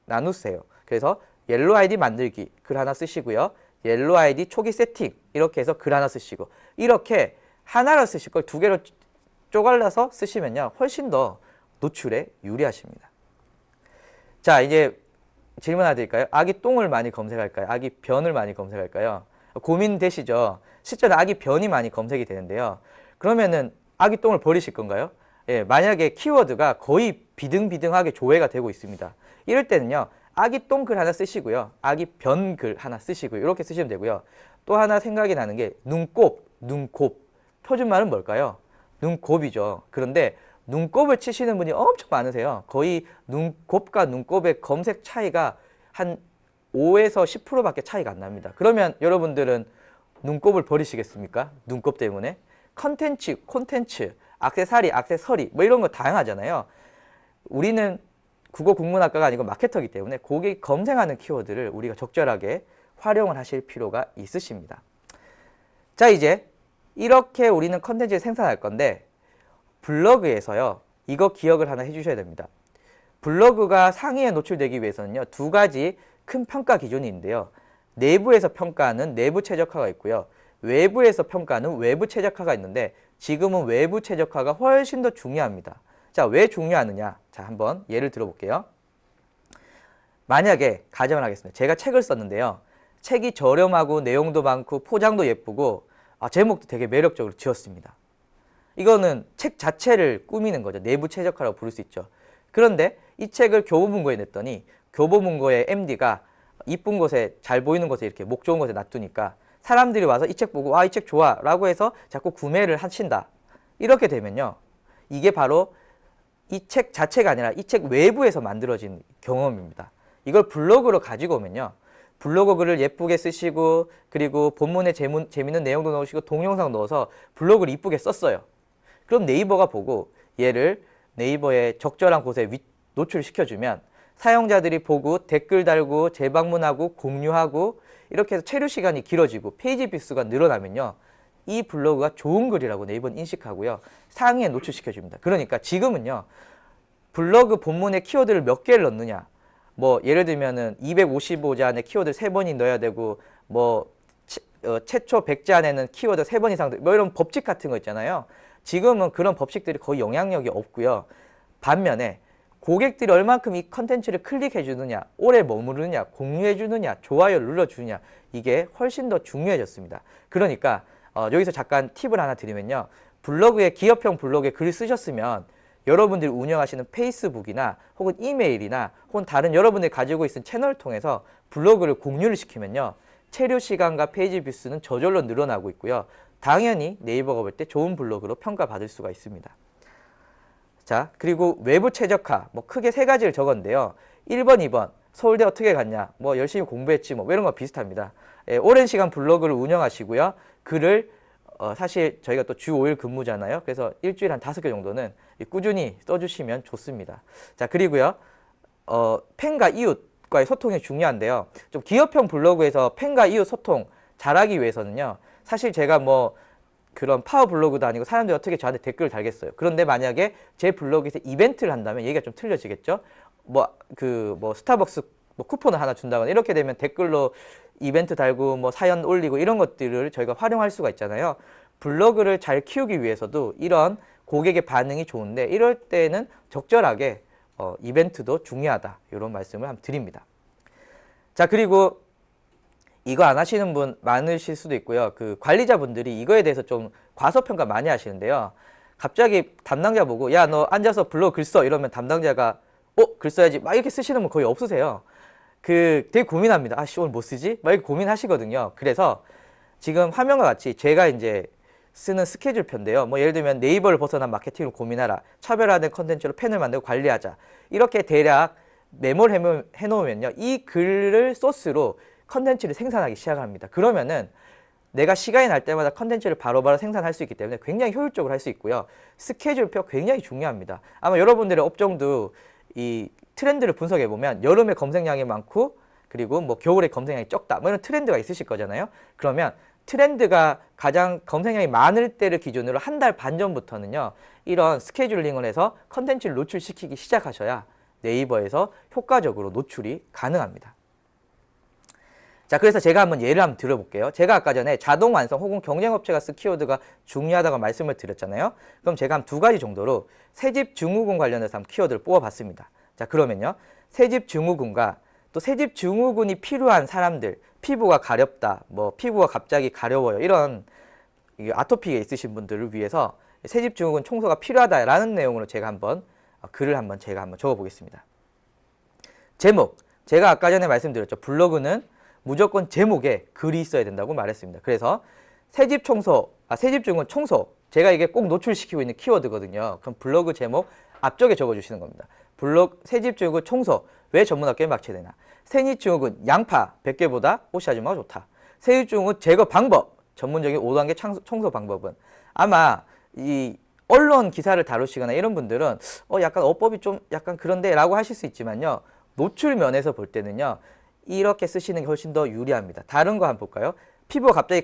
나누세요. 그래서 옐로아이디 만들기 글 하나 쓰시고요. 옐로아이디 초기 세팅 이렇게 해서 글 하나 쓰시고 이렇게 하나로 쓰실 걸 두 개로 쪼갈라서 쓰시면요. 훨씬 더 노출에 유리하십니다. 자, 이제 질문 하나 드릴까요? 아기 똥을 많이 검색할까요? 아기 변을 많이 검색할까요? 고민되시죠? 실제로 아기 변이 많이 검색이 되는데요. 그러면은 아기 똥을 버리실 건가요? 예, 만약에 키워드가 거의 비등비등하게 조회가 되고 있습니다. 이럴 때는요. 아기 똥 글 하나 쓰시고요. 아기 변 글 하나 쓰시고요. 이렇게 쓰시면 되고요. 또 하나 생각이 나는 게 눈곱, 눈곱. 표준말은 뭘까요? 눈곱이죠. 그런데 눈곱을 치시는 분이 엄청 많으세요. 거의 눈곱과 눈곱의 검색 차이가 한 5에서 10%밖에 차이가 안 납니다. 그러면 여러분들은 눈곱을 버리시겠습니까? 눈곱 때문에. 콘텐츠, 액세서리 뭐 이런 거 다양하잖아요. 우리는 국어 국문학과가 아니고 마케터이기 때문에 고객이 검색하는 키워드를 우리가 적절하게 활용을 하실 필요가 있으십니다. 자, 이제 이렇게 우리는 컨텐츠를 생산할 건데 블로그에서요. 이거 기억을 하나 해주셔야 됩니다. 블로그가 상위에 노출되기 위해서는요. 두 가지 큰 평가 기준이 있는데요. 내부에서 평가하는 내부 최적화가 있고요. 외부에서 평가하는 외부 최적화가 있는데 지금은 외부 최적화가 훨씬 더 중요합니다. 자, 왜 중요하느냐? 자, 한번 예를 들어볼게요. 만약에 가정을 하겠습니다. 제가 책을 썼는데요. 책이 저렴하고 내용도 많고 포장도 예쁘고 제목도 되게 매력적으로 지었습니다. 이거는 책 자체를 꾸미는 거죠. 내부 최적화라고 부를 수 있죠. 그런데 이 책을 교보문고에 냈더니 교보문고의 MD가 이쁜 곳에 잘 보이는 곳에 이렇게 목 좋은 곳에 놔두니까 사람들이 와서 이 책 보고 이 책 좋아 라고 해서 자꾸 구매를 하신다. 이렇게 되면요. 이게 바로 이 책 자체가 아니라 이 책 외부에서 만들어진 경험입니다. 이걸 블로그로 가지고 오면요. 블로그 글을 예쁘게 쓰시고 그리고 본문에 재밌는 내용도 넣으시고 동영상 넣어서 블로그를 이쁘게 썼어요. 그럼 네이버가 보고 얘를 네이버에 적절한 곳에 노출시켜주면 사용자들이 보고 댓글 달고 재방문하고 공유하고 이렇게 해서 체류 시간이 길어지고 페이지 뷰수가 늘어나면요. 이 블로그가 좋은 글이라고 네이버는 인식하고요. 상위에 노출시켜줍니다. 그러니까 지금은요. 블로그 본문에 키워드를 몇 개를 넣느냐. 뭐 예를 들면은 255자 안에 키워드 3번이 넣어야 되고 뭐 최초 100자 안에는 키워드 3번 이상 뭐 이런 법칙 같은 거 있잖아요. 지금은 그런 법칙들이 거의 영향력이 없고요. 반면에 고객들이 얼만큼 이 컨텐츠를 클릭해 주느냐, 오래 머무르느냐, 공유해 주느냐, 좋아요를 눌러주느냐 이게 훨씬 더 중요해졌습니다. 그러니까 여기서 잠깐 팁을 하나 드리면요. 블로그에 기업형 블로그에 글을 쓰셨으면 여러분들이 운영하시는 페이스북이나 혹은 이메일이나 혹은 다른 여러분들이 가지고 있는 채널을 통해서 블로그를 공유를 시키면요. 체류 시간과 페이지 뷰수는 저절로 늘어나고 있고요. 당연히 네이버가 볼 때 좋은 블로그로 평가받을 수가 있습니다. 자, 그리고 외부 최적화 뭐 크게 3가지를 적었는데요. 1번, 2번 서울대 어떻게 갔냐 뭐 열심히 공부했지 뭐 이런 거 비슷합니다. 오랜 시간 블로그를 운영하시고요. 글을 사실 저희가 또 주 5일 근무잖아요. 그래서 일주일에 한 5개 정도는 꾸준히 써주시면 좋습니다. 자, 그리고요. 팬과 이웃과의 소통이 중요한데요. 좀 기업형 블로그에서 팬과 이웃 소통 잘하기 위해서는요. 사실 제가 뭐 그런 파워 블로그도 아니고 사람들이 어떻게 저한테 댓글을 달겠어요. 그런데 만약에 제 블로그에서 이벤트를 한다면 얘기가 좀 틀려지겠죠. 뭐 스타벅스 뭐 쿠폰을 하나 준다거나 이렇게 되면 댓글로 이벤트 달고 뭐 사연 올리고 이런 것들을 저희가 활용할 수가 있잖아요. 블로그를 잘 키우기 위해서도 이런 고객의 반응이 좋은데 이럴 때는 적절하게 이벤트도 중요하다. 이런 말씀을 한번 드립니다. 자, 그리고 이거 안 하시는 분 많으실 수도 있고요. 그 관리자분들이 이거에 대해서 좀 과소평가 많이 하시는데요. 갑자기 담당자 보고 야, 너 앉아서 블로그 글 써 이러면 담당자가 글 써야지 막 이렇게 쓰시는 분 거의 없으세요. 되게 고민합니다. 오늘 뭐 쓰지? 막 이렇게 고민하시거든요. 그래서 지금 화면과 같이 제가 이제 쓰는 스케줄표인데요. 뭐 예를 들면 네이버를 벗어난 마케팅을 고민하라. 차별화된 컨텐츠로 펜을 만들고 관리하자. 이렇게 대략 메모를 해놓으면요. 이 글을 소스로 컨텐츠를 생산하기 시작합니다. 그러면은 내가 시간이 날 때마다 컨텐츠를 바로바로 생산할 수 있기 때문에 굉장히 효율적으로 할 수 있고요. 스케줄표 굉장히 중요합니다. 아마 여러분들의 업종도 이 트렌드를 분석해 보면 여름에 검색량이 많고 그리고 뭐 겨울에 검색량이 적다 뭐 이런 트렌드가 있으실 거잖아요. 그러면 트렌드가 가장 검색량이 많을 때를 기준으로 한 달 반 전부터는요. 이런 스케줄링을 해서 컨텐츠를 노출시키기 시작하셔야 네이버에서 효과적으로 노출이 가능합니다. 자, 그래서 제가 한번 예를 한번 들어볼게요. 제가 아까 전에 자동 완성 혹은 경쟁업체가 쓴 키워드가 중요하다고 말씀을 드렸잖아요. 그럼 제가 한 두 가지 정도로 새집 증후군 관련해서 한번 키워드를 뽑아봤습니다. 자, 그러면요. 새집 증후군과 또 새집 증후군이 필요한 사람들, 피부가 가렵다, 뭐 피부가 갑자기 가려워요. 이런 아토피가 있으신 분들을 위해서 새집 증후군 청소가 필요하다라는 내용으로 제가 한번 글을 제가 한번 적어보겠습니다. 제목, 제가 아까 전에 말씀드렸죠. 블로그는 무조건 제목에 글이 있어야 된다고 말했습니다. 그래서 새집 증후군 청소. 제가 이게 꼭 노출시키고 있는 키워드거든요. 그럼 블로그 제목 앞쪽에 적어주시는 겁니다. 새집 증후군 청소. 왜 전문학교에 막체되나? 새집 증후군 양파 100개보다 오씨 아줌마가 좋다. 새집 증후군 제거 방법. 전문적인 5단계 청소 방법은 아마 이 언론 기사를 다루시거나 이런 분들은 약간 어법이 좀 약간 그런데 라고 하실 수 있지만요. 노출 면에서 볼 때는요. 이렇게 쓰시는 게 훨씬 더 유리합니다. 다른 거 한번 볼까요? 피부가 갑자기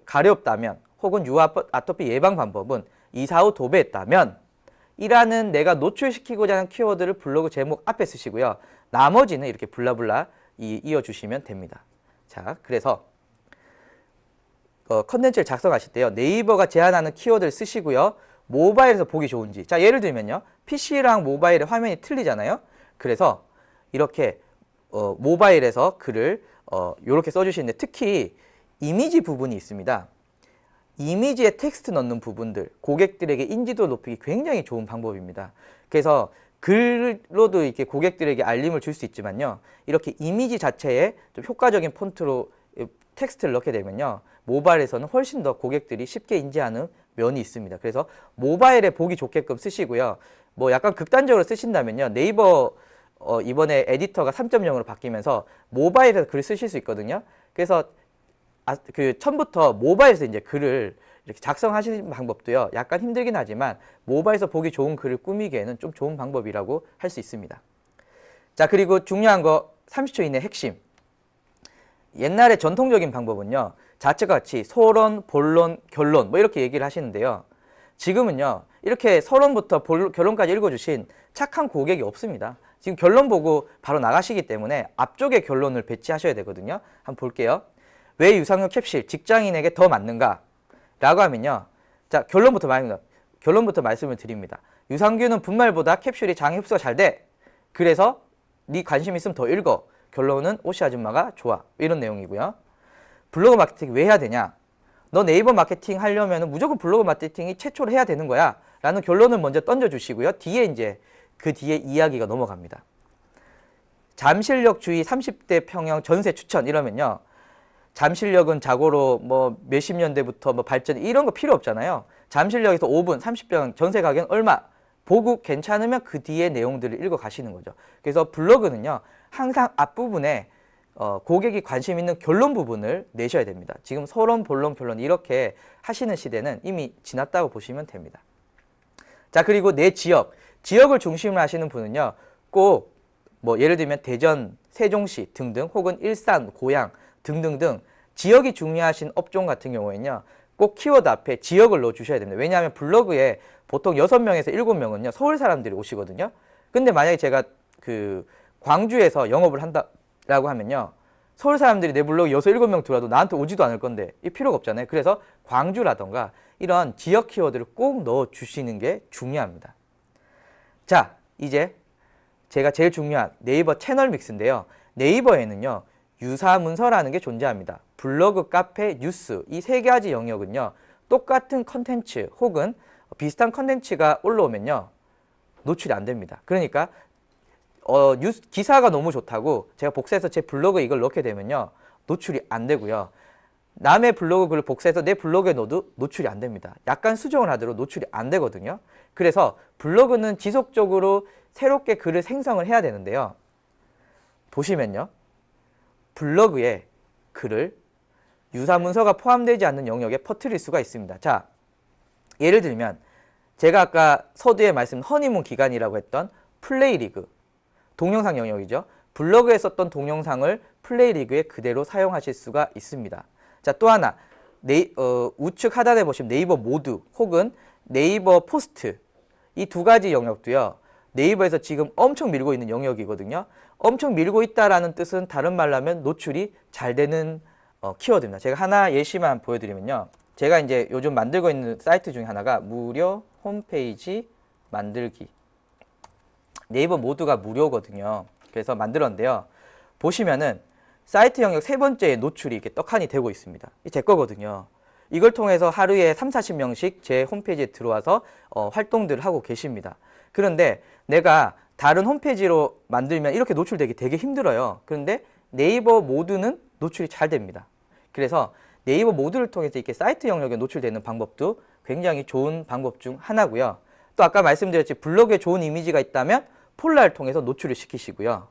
가렵다면 혹은 유아 아토피 예방 방법은 2, 4, 5 도배했다면 이라는 내가 노출시키고자 하는 키워드를 블로그 제목 앞에 쓰시고요. 나머지는 이렇게 블라블라 이어주시면 됩니다. 자, 그래서 컨텐츠를 작성하실 때요. 네이버가 제안하는 키워드를 쓰시고요. 모바일에서 보기 좋은지. 자, 예를 들면요. PC랑 모바일의 화면이 틀리잖아요. 그래서 이렇게 모바일에서 글을 이렇게 써주시는데 특히 이미지 부분이 있습니다. 이미지에 텍스트 넣는 부분들, 고객들에게 인지도 높이기 굉장히 좋은 방법입니다. 그래서 글로도 이렇게 고객들에게 알림을 줄 수 있지만요. 이렇게 이미지 자체에 좀 효과적인 폰트로 텍스트를 넣게 되면요. 모바일에서는 훨씬 더 고객들이 쉽게 인지하는 면이 있습니다. 그래서 모바일에 보기 좋게끔 쓰시고요. 뭐 약간 극단적으로 쓰신다면요. 네이버 이번에 에디터가 3.0으로 바뀌면서 모바일에서 글을 쓰실 수 있거든요. 그래서 처음부터 모바일에서 이제 글을 이렇게 작성하시는 방법도요. 약간 힘들긴 하지만 모바일에서 보기 좋은 글을 꾸미기에는 좀 좋은 방법이라고 할 수 있습니다. 자, 그리고 중요한 거 30초 이내 핵심. 옛날에 전통적인 방법은요. 자체가 같이 소론, 본론, 결론 뭐 이렇게 얘기를 하시는데요. 지금은요. 이렇게 서론부터 결론까지 읽어주신 착한 고객이 없습니다. 지금 결론 보고 바로 나가시기 때문에 앞쪽에 결론을 배치하셔야 되거든요. 한번 볼게요. 왜 유산균 캡슐 직장인에게 더 맞는가? 라고 하면요. 자, 결론부터 말씀을 드립니다. 유산균은 분말보다 캡슐이 장 흡수가 잘 돼. 그래서 네 관심 있으면 더 읽어. 결론은 오씨 아줌마가 좋아. 이런 내용이고요. 블로그 마케팅 왜 해야 되냐? 너 네이버 마케팅 하려면 무조건 블로그 마케팅이 최초로 해야 되는 거야. 라는 결론을 먼저 던져주시고요. 그 뒤에 이야기가 넘어갑니다. 잠실역 주위 30대 평형 전세 추천 이러면요. 잠실역은 자고로 뭐 몇십 년대부터 뭐 발전 이런 거 필요 없잖아요. 잠실역에서 5분 30평 전세 가격은 얼마? 보고 괜찮으면 그 뒤에 내용들을 읽어 가시는 거죠. 그래서 블로그는요. 항상 앞부분에 고객이 관심 있는 결론 부분을 내셔야 됩니다. 지금 서론, 본론, 결론 이렇게 하시는 시대는 이미 지났다고 보시면 됩니다. 자, 그리고 내 지역을 중심으로 하시는 분은요. 꼭 뭐 예를 들면 대전, 세종시 등등 혹은 일산, 고양 등등등 지역이 중요하신 업종 같은 경우에는요. 꼭 키워드 앞에 지역을 넣어주셔야 됩니다. 왜냐하면 블로그에 보통 6명에서 7명은요. 서울 사람들이 오시거든요. 근데 만약에 제가 광주에서 영업을 한다라고 하면요. 서울 사람들이 내 블로그 6, 7명 들어와도 나한테 오지도 않을 건데 이 필요가 없잖아요. 그래서 광주라던가 이런 지역 키워드를 꼭 넣어주시는 게 중요합니다. 자, 이제 제가 제일 중요한 네이버 채널 믹스인데요. 네이버에는요. 유사 문서라는 게 존재합니다. 블로그, 카페, 뉴스 이 세 가지 영역은요. 똑같은 컨텐츠 혹은 비슷한 컨텐츠가 올라오면요. 노출이 안 됩니다. 그러니까 기사가 너무 좋다고 제가 복사해서 제 블로그에 이걸 넣게 되면요. 노출이 안 되고요. 남의 블로그 글을 복사해서 내 블로그에 넣어도 노출이 안 됩니다. 약간 수정을 하더라도 노출이 안 되거든요. 그래서 블로그는 지속적으로 새롭게 글을 생성을 해야 되는데요. 보시면요. 블로그에 글을 유사 문서가 포함되지 않는 영역에 퍼뜨릴 수가 있습니다. 자, 예를 들면 제가 아까 서두에 말씀 허니문 기간이라고 했던 플레이리그 동영상 영역이죠. 블로그에 썼던 동영상을 플레이리그에 그대로 사용하실 수가 있습니다. 자, 또 하나 우측 하단에 보시면 네이버 모드 혹은 네이버 포스트 이 두 가지 영역도요. 네이버에서 지금 엄청 밀고 있는 영역이거든요. 엄청 밀고 있다라는 뜻은 다른 말로 하면 노출이 잘 되는 키워드입니다. 제가 하나 예시만 보여드리면요. 제가 이제 요즘 만들고 있는 사이트 중에 하나가 무료 홈페이지 만들기. 네이버 모두가 무료거든요. 그래서 만들었는데요. 보시면은 사이트 영역 세 번째에 노출이 이렇게 떡하니 되고 있습니다. 이게 제 거거든요. 이걸 통해서 하루에 3, 40명씩 제 홈페이지에 들어와서 활동들을 하고 계십니다. 그런데 내가 다른 홈페이지로 만들면 이렇게 노출되기 되게 힘들어요. 그런데 네이버 모드는 노출이 잘 됩니다. 그래서 네이버 모드를 통해서 이렇게 사이트 영역에 노출되는 방법도 굉장히 좋은 방법 중 하나고요. 또 아까 말씀드렸지 블로그에 좋은 이미지가 있다면 폴라를 통해서 노출을 시키시고요.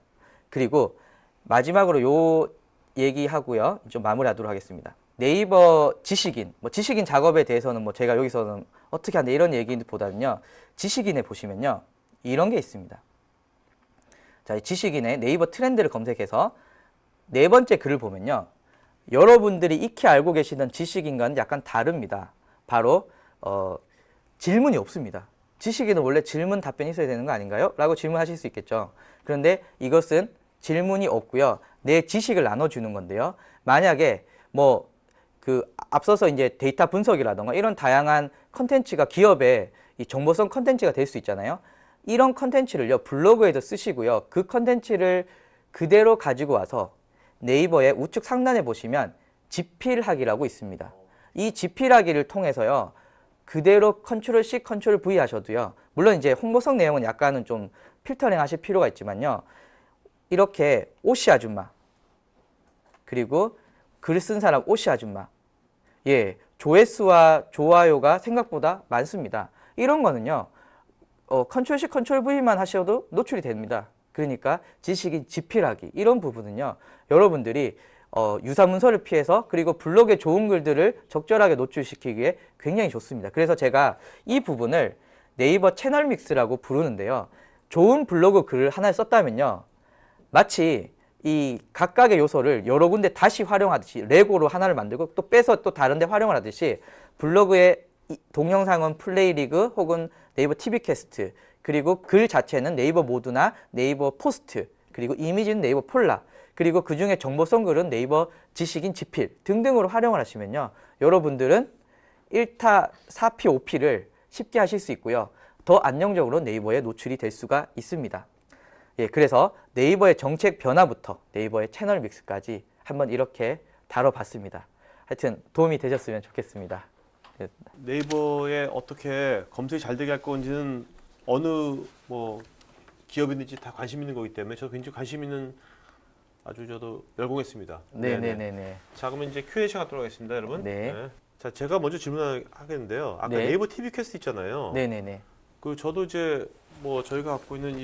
그리고 마지막으로 요 얘기하고요. 좀 마무리하도록 하겠습니다. 네이버 지식인, 지식인 작업에 대해서는 제가 여기서는 어떻게 하는데 이런 얘기보다는요. 지식인에 보시면요. 이런 게 있습니다. 자, 지식인의 네이버 트렌드를 검색해서 네 번째 글을 보면요. 여러분들이 익히 알고 계시던 지식인과는 약간 다릅니다. 바로 질문이 없습니다. 지식인은 원래 질문 답변이 있어야 되는 거 아닌가요? 라고 질문하실 수 있겠죠. 그런데 이것은 질문이 없고요. 내 지식을 나눠주는 건데요. 만약에 앞서서 이제 데이터 분석이라던가 이런 다양한 컨텐츠가 기업의 이 정보성 컨텐츠가 될 수 있잖아요. 이런 컨텐츠를요, 블로그에도 쓰시고요. 그 컨텐츠를 그대로 가지고 와서 네이버의 우측 상단에 보시면 지필하기라고 있습니다. 이 지필하기를 통해서요, 그대로 컨트롤 C, 컨트롤 V 하셔도요. 물론 이제 홍보성 내용은 약간은 좀 필터링 하실 필요가 있지만요. 이렇게 오씨 아줌마, 그리고 글 쓴 사람 오씨 아줌마, 예, 조회수와 좋아요가 생각보다 많습니다. 이런 거는요, 컨트롤 C, 컨트롤 V만 하셔도 노출이 됩니다. 그러니까 지식인 지필하기 이런 부분은요, 여러분들이 유사 문서를 피해서 그리고 블로그에 좋은 글들을 적절하게 노출시키기에 굉장히 좋습니다. 그래서 제가 이 부분을 네이버 채널 믹스라고 부르는데요. 좋은 블로그 글을 하나 썼다면요. 마치 이 각각의 요소를 여러 군데 다시 활용하듯이 레고로 하나를 만들고 또 빼서 또 다른 데 활용을 하듯이 블로그의 동영상은 플레이리그 혹은 네이버 TV 캐스트 그리고 글 자체는 네이버 모드나 네이버 포스트 그리고 이미지는 네이버 폴라 그리고 그 중에 정보성 글은 네이버 지식인 지필 등등으로 활용을 하시면요. 여러분들은 1타 4P, 5P를 쉽게 하실 수 있고요. 더 안정적으로 네이버에 노출이 될 수가 있습니다. 예, 그래서 네이버의 정책 변화부터 네이버의 채널 믹스까지 한번 이렇게 다뤄봤습니다. 하여튼 도움이 되셨으면 좋겠습니다. 네이버에 어떻게 검색이 잘 되게 할 건지는 어느 기업이든지 다 관심 있는 거기 때문에 저도 굉장히 관심 있는 아주 저도 열공했습니다. 네네네네. 자, 그러면 이제 Q&A 시간 갖도록 하겠습니다, 여러분. 네. 자, 제가 먼저 질문하겠는데요. 아까 네. 네이버 TV 캐스트 있잖아요. 네네네. 저도 이제 저희가 갖고 있는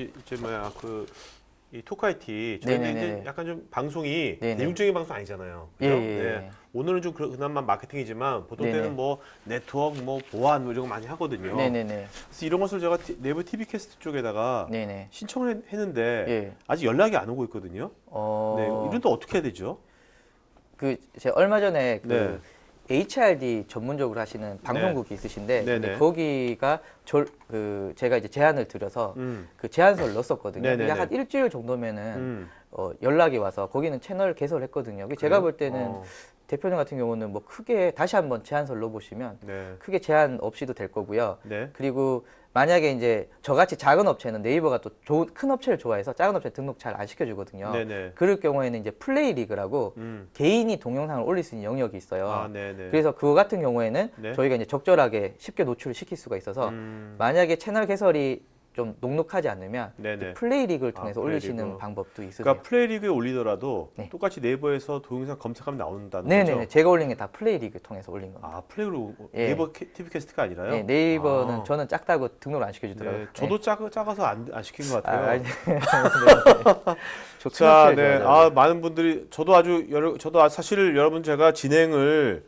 이 토크IT 저희는 네네네. 이제 약간 좀 방송이 네네. 대중적인 방송 아니잖아요. 예, 그죠? 예, 네. 오늘은 좀 그나마 마케팅이지만 보통 네네. 때는 네트워크 보안 이런 거 많이 하거든요. 네네네. 그래서 이런 것을 제가 네이버 TV 캐스트 쪽에다가 네네. 신청을 했는데 예. 아직 연락이 안 오고 있거든요. 네, 이런 또 어떻게 해야 되죠? 제가 얼마 전에 네. HRD 전문적으로 하시는 방송국이 있으신데 네네. 근데 거기가 제가 이제 제안을 드려서 그 제안서를 넣었었거든요. 네네네. 그게 한 일주일 정도면은 연락이 와서 거기는 채널 개설을 했거든요. 제가 볼 때는 대표님 같은 경우는 크게 다시 한번 제안서를 넣어보시면 네. 크게 제한 없이도 될 거고요. 네. 그리고 만약에 이제 저같이 작은 업체는 네이버가 또 큰 업체를 좋아해서 작은 업체 등록 잘 안 시켜주거든요. 네네. 그럴 경우에는 이제 플레이 리그라고 개인이 동영상을 올릴 수 있는 영역이 있어요. 아, 네네. 그래서 그거 같은 경우에는 네. 저희가 이제 적절하게 쉽게 노출을 시킬 수가 있어서 만약에 채널 개설이 좀 녹록하지 않으면 네네. 플레이 리그를 통해서 플레이 올리시는 리그. 방법도 있으세요. 그러니까 플레이 리그에 올리더라도 네. 똑같이 네이버에서 동영상 검색하면 나온다는 네네네. 거죠? 제가 올린 게 다 플레이 리그 통해서 올린 겁니다. 아, 플레이로 예. 네이버 TV 캐스트가 아니라요? 네, 네이버는 아. 저는 작다고 등록을 안 시켜주더라고요. 네, 저도 작아서 안 시킨 것 같아요. 아니, 저 자, 큰 네. 어필을 아, 많은 분들이 저도 사실 여러분 제가 진행을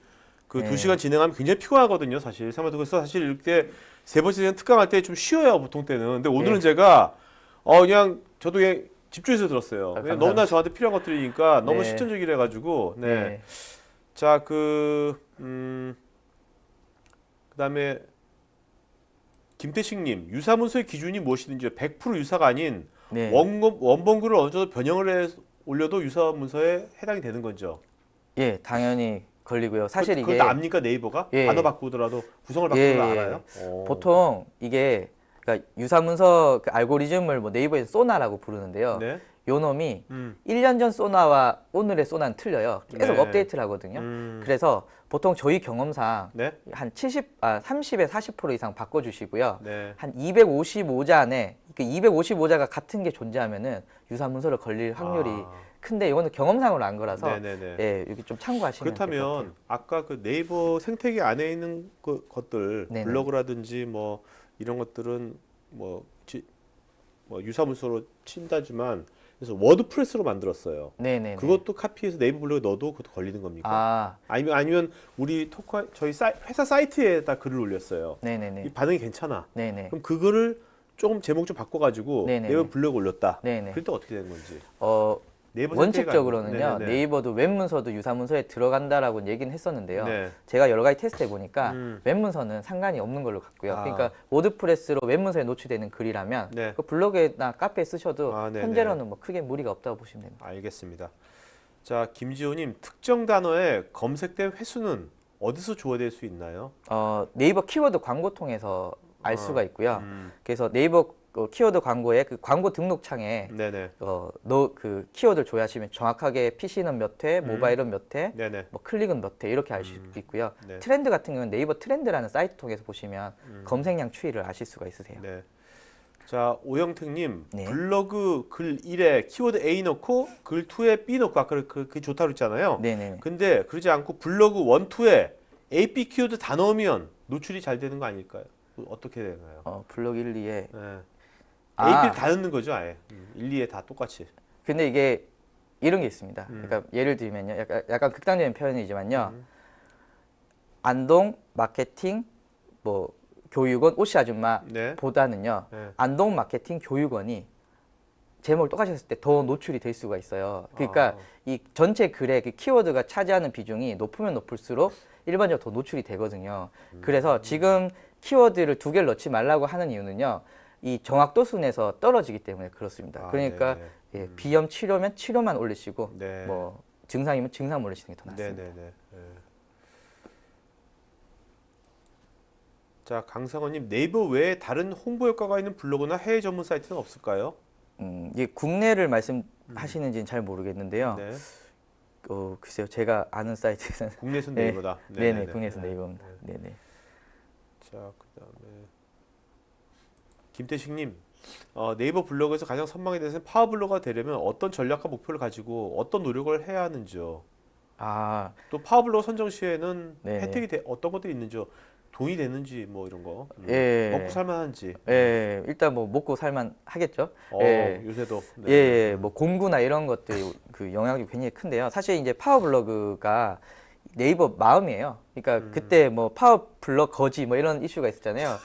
그 네. 2시간 진행하면 굉장히 피곤하거든요, 사실. 생각해서 사실 이렇게 세 번째 시간 특강할 때 좀 쉬어요, 보통 때는. 근데 오늘은 네. 제가 그냥 저도 그냥 집중해서 들었어요. 왜냐면 감사합니다. 너무나 저한테 필요한 것들이니까 너무 네. 실전적이라 가지고. 네. 네. 자, 그다음에 김태식님, 유사문서의 기준이 무엇이든지 100% 유사가 아닌 네. 원본글을 어느 정도 변형을 해 올려도 유사문서에 해당이 되는 거죠. 예, 당연히 걸리고요. 사실 그걸 이게 다 압니까 네이버가? 예. 단어 바꾸더라도 구성을 예, 바꾸더라도 예. 알아요? 오. 보통 이게 그러니까 유사문서 그 알고리즘을 뭐 네이버에서 소나라고 부르는데요. 네. 요 놈이 음. 1년 전 소나와 오늘의 소나는 틀려요. 계속 네. 업데이트를 하거든요. 그래서 보통 저희 경험상 네. 한 30에 40% 이상 바꿔주시고요. 네. 한 255자 안에 그 255자가 같은 게 존재하면은 유사문서를 걸릴 확률이 큰데 이거는 경험상으로 안 거라서 네네네. 예, 여기 좀 참고하시면 될 것 같아요. 그렇다면 아까 그 네이버 생태계 안에 있는 것들 네네. 블로그라든지 뭐 이런 것들은 뭐 유사문서로 친다지만 그래서 워드프레스로 만들었어요. 네네. 그것도 카피해서 네이버 블로그에 넣어도 그것도 걸리는 겁니까? 아, 아니면 우리 저희 회사 사이트에다 글을 올렸어요. 네네네. 이 반응이 괜찮아. 네네. 그럼 그거를 조금 제목 좀 바꿔가지고 네네네. 네이버 블로그에 올렸다. 네네. 그럴 때 어떻게 되는 건지. 어, 네이버 원칙적으로는요, 생태계가 아니고. 네이버도 웹문서도 유사문서에 들어간다라고 얘기는 했었는데요. 네. 제가 여러 가지 테스트 해보니까 음. 웹문서는 상관이 없는 걸로 갔고요. 아. 그러니까 워드프레스로 웹문서에 노출되는 글이라면 네. 그 블로그나 카페에 쓰셔도 아, 네네. 현재로는 뭐 크게 무리가 없다고 보시면 됩니다. 알겠습니다. 자, 김지호님, 특정 단어의 검색된 횟수는 어디서 조회될 수 있나요? 네이버 키워드 광고 통해서 알 수가 있고요. 음. 그래서 네이버 키워드 광고에 그 광고 등록 창에 네네. 그 키워드를 조회하시면 정확하게 PC는 몇 회, 모바일은 몇 회, 네네. 뭐 클릭은 몇 회 이렇게 알 수 있고요. 네. 트렌드 같은 경우는 네이버 트렌드라는 사이트 통해서 보시면 검색량 추이를 아실 수가 있으세요. 네. 자, 오영택님, 네. 블로그 글 1에 키워드 A 넣고 글 2에 B 넣고 아까 그게 좋다고 그랬잖아요. 네네. 근데 그러지 않고 블로그 1, 2에 A, B 키워드 다 넣으면 노출이 잘 되는 거 아닐까요? 어떻게 되나요? 블로그 1, 2에 네. A, 아. B 다 넣는 거죠, 아예. 1, 2에 다 똑같이. 근데 이게 이런 게 있습니다. 그러니까 예를 들면요, 약간 극단적인 표현이지만요, 안동 마케팅 뭐 교육원 오씨 아줌마 네. 보다는요, 네. 안동 마케팅 교육원이 제목을 똑같이 했을 때 더 노출이 될 수가 있어요. 그러니까 이 전체 글의 그 키워드가 차지하는 비중이 높으면 높을수록 일반적으로 더 노출이 되거든요. 그래서 지금 키워드를 2개를 넣지 말라고 하는 이유는요, 이 정확도 순에서 떨어지기 때문에 그렇습니다. 그러니까 네네. 예, 비염 치료면 치료만 올리시고 네. 뭐 증상이면 증상 올리시는 게 더 낫습니다. 네네네. 네. 자, 강상원님, 네이버 외에 다른 홍보 효과가 있는 블로그나 해외 전문 사이트는 없을까요? 이게 국내를 말씀하시는지는 잘 모르겠는데요. 네. 글쎄요, 제가 아는 사이트는 국내에서는 네. 네이버다. 네네, 국내에서 네이버입니다. 네. 네네. 자, 그다음에 김태식님, 네이버 블로그에서 가장 선망에 대해서는 파워블로거가 되려면 어떤 전략과 목표를 가지고 어떤 노력을 해야 하는지요? 아, 또 파워블로거 선정 시에는 네네. 혜택이 어떤 것들이 있는지요? 돈이 되는지 뭐 이런 거, 예. 먹고 살만한지. 예, 일단 뭐 먹고 살만 하겠죠. 예. 요새도. 예, 예, 뭐 공부나 이런 것들 그 영향이 굉장히 큰데요. 사실 이제 파워블로그가 네이버 마음이에요. 그러니까 그때 뭐 파워블로그 거지 뭐 이런 이슈가 있었잖아요.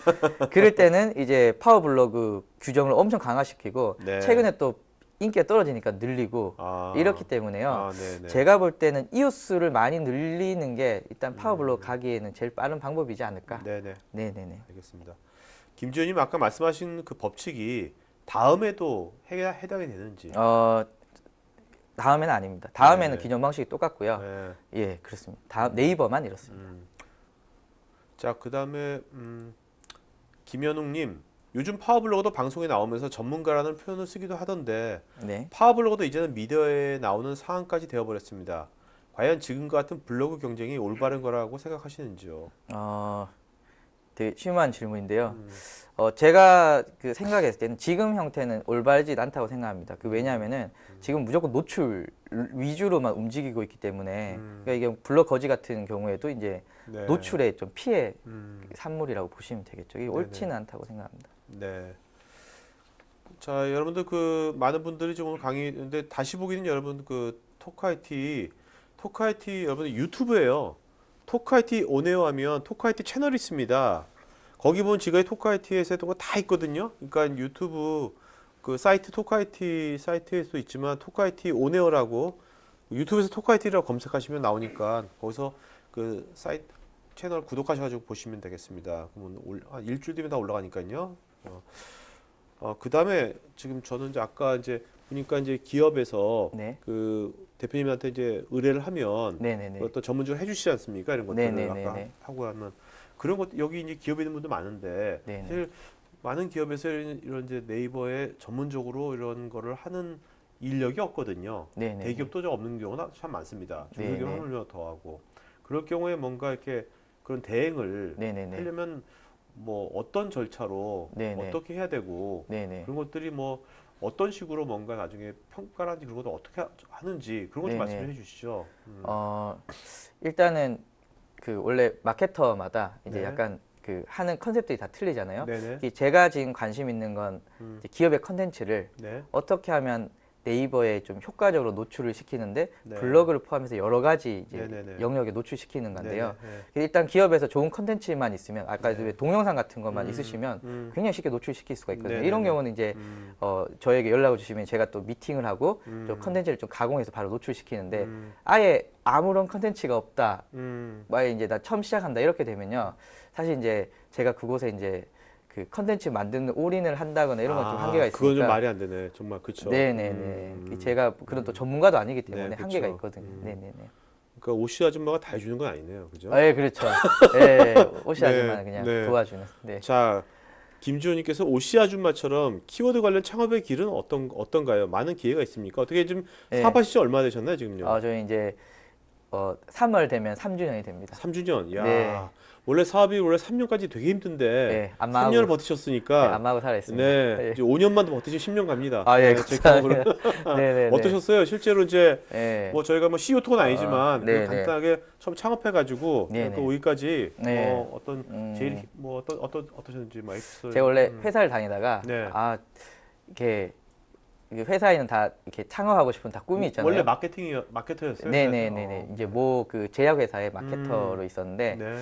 그럴 때는 이제 파워블로그 규정을 엄청 강화시키고 네. 최근에 또 인기가 떨어지니까 늘리고 이렇기 때문에요. 네네. 제가 볼 때는 이웃 수를 많이 늘리는 게 일단 파워블로그 가기에는 제일 빠른 방법이지 않을까. 네네. 네네네. 알겠습니다. 김지현님 아까 말씀하신 그 법칙이 다음에도 해당이 되는지. 다음에는 아닙니다. 다음에는 네. 기존 방식이 똑같고요. 네. 예, 그렇습니다. 다음 네이버만 이렇습니다. 자, 그다음에 김현웅님, 요즘 파워블로거도 방송에 나오면서 전문가라는 표현을 쓰기도 하던데 네. 파워블로거도 이제는 미디어에 나오는 상황까지 되어버렸습니다. 과연 지금과 같은 블로그 경쟁이 올바른 거라고 생각하시는지요? 되게 심한 질문인데요. 제가 그 생각했을 때는 지금 형태는 올바르지 않다고 생각합니다. 그 왜냐하면은 지금 무조건 노출 위주로만 움직이고 있기 때문에 그러니까 이게 블럭 거지 같은 경우에도 이제 네. 노출에 좀 피해 음, 산물이라고 보시면 되겠죠. 이게 네네. 옳지는 않다고 생각합니다. 네. 자, 여러분들 그 많은 분들이 지금 오늘 강의 근데 다시 보기는 여러분 그 토크IT 여러분 유튜브예요. 토크IT 온에어 하면 토크IT 채널이 있습니다. 거기 보면 지금까지 토크IT에서 했던 거 다 있거든요. 그러니까 유튜브 그 사이트 토크IT 사이트에도 있지만 토크IT 온에어라고 유튜브에서 토크IT라고 검색하시면 나오니까 거기서 그 사이트 채널 구독하셔가지고 보시면 되겠습니다. 그러면 한 일주일 뒤면 다 올라가니까요. 그다음에 지금 저는 이제 아까 이제 보니까 이제 기업에서 네. 그 대표님한테 이제 의뢰를 하면 네네네. 또 전문적으로 해주시지 않습니까? 이런 것들을 네네네네. 아까 하고 하면 그런 것 여기 이제 기업에 있는 분들 많은데 네네. 사실 많은 기업에서 이런 이제 네이버에 전문적으로 이런 거를 하는 인력이 없거든요. 네네네. 대기업도 좀 없는 경우가 참 많습니다. 네네. 중소기업 하물며 더 하고 그럴 경우에 뭔가 이렇게 그런 대행을 네네네. 하려면 뭐 어떤 절차로 네네. 어떻게 해야 되고 네네. 그런 것들이 뭐 어떤 식으로 뭔가 나중에 평가라든지 그런 것도 어떻게 하는지 그런 것 좀 네네. 말씀해 주시죠. 일단은 그 원래 마케터마다 이제 네. 약간 그 하는 컨셉들이 다 틀리잖아요. 네네. 이 제가 지금 관심 있는 건 음. 이제 기업의 컨텐츠를 네. 어떻게 하면 네이버에 좀 효과적으로 노출을 시키는데 네. 블로그를 포함해서 여러 가지 이제 네네네. 영역에 노출시키는 건데요. 네네. 일단 기업에서 좋은 컨텐츠만 있으면 아까 네. 왜 동영상 같은 것만 음, 있으시면 음. 굉장히 쉽게 노출시킬 수가 있거든요. 네네네. 이런 경우는 이제 저에게 연락을 주시면 제가 또 미팅을 하고 좀 컨텐츠를 좀 가공해서 바로 노출시키는데 아예 아무런 컨텐츠가 없다. 만약에 이제 나 처음 시작한다 이렇게 되면요. 사실 이제 제가 그곳에 이제 그 컨텐츠 만드는 올인을 한다거나 이런 건 좀 한계가 있으니까. 그건 좀 말이 안 되네. 정말 그렇죠. 네네네. 제가 그런 또 전문가도 아니기 때문에 네, 한계가 그쵸. 있거든요. 네네네. 그러니까 오씨 아줌마가 다 해주는 건 아니네요. 그죠? 예, 그렇죠. 예, 오시 네, 아줌마는 그냥 네. 도와주는. 네. 자, 김주호님께서 오씨 아줌마처럼 키워드 관련 창업의 길은 어떤가요? 많은 기회가 있습니까? 어떻게 좀 네. 사업하신 지 얼마 되셨나요, 지금요? 저희 이제 3월 되면 3주년이 됩니다. 3주년. 야, 네. 원래 사업이 원래 3년까지 되게 힘든데 네, 안마하고. 3년을 네, 버티셨으니까 안마하고 살아있습니다. 네, 네. 이제 5년만 더 버티시면 10년 갑니다. 아, 예, 네, 제 경험으로. 감사합니다. 네네네. 어떠셨어요? 실제로 이제 네. 뭐 저희가 뭐 CEO 톡은 아니지만 네네. 그래도 간단하게 처음 창업해가지고 네네. 그 오기까지 네. 어떤 제일 뭐 어떠셨는지 뭐 에피소드. 제가 원래 회사를 다니다가 네. 이렇게 회사에는 다 이렇게 창업하고 싶은 다 꿈이 있잖아요. 원래 마케터였어요. 네네네네. 이제 뭐 그 제약회사의 마케터로 있었는데 네.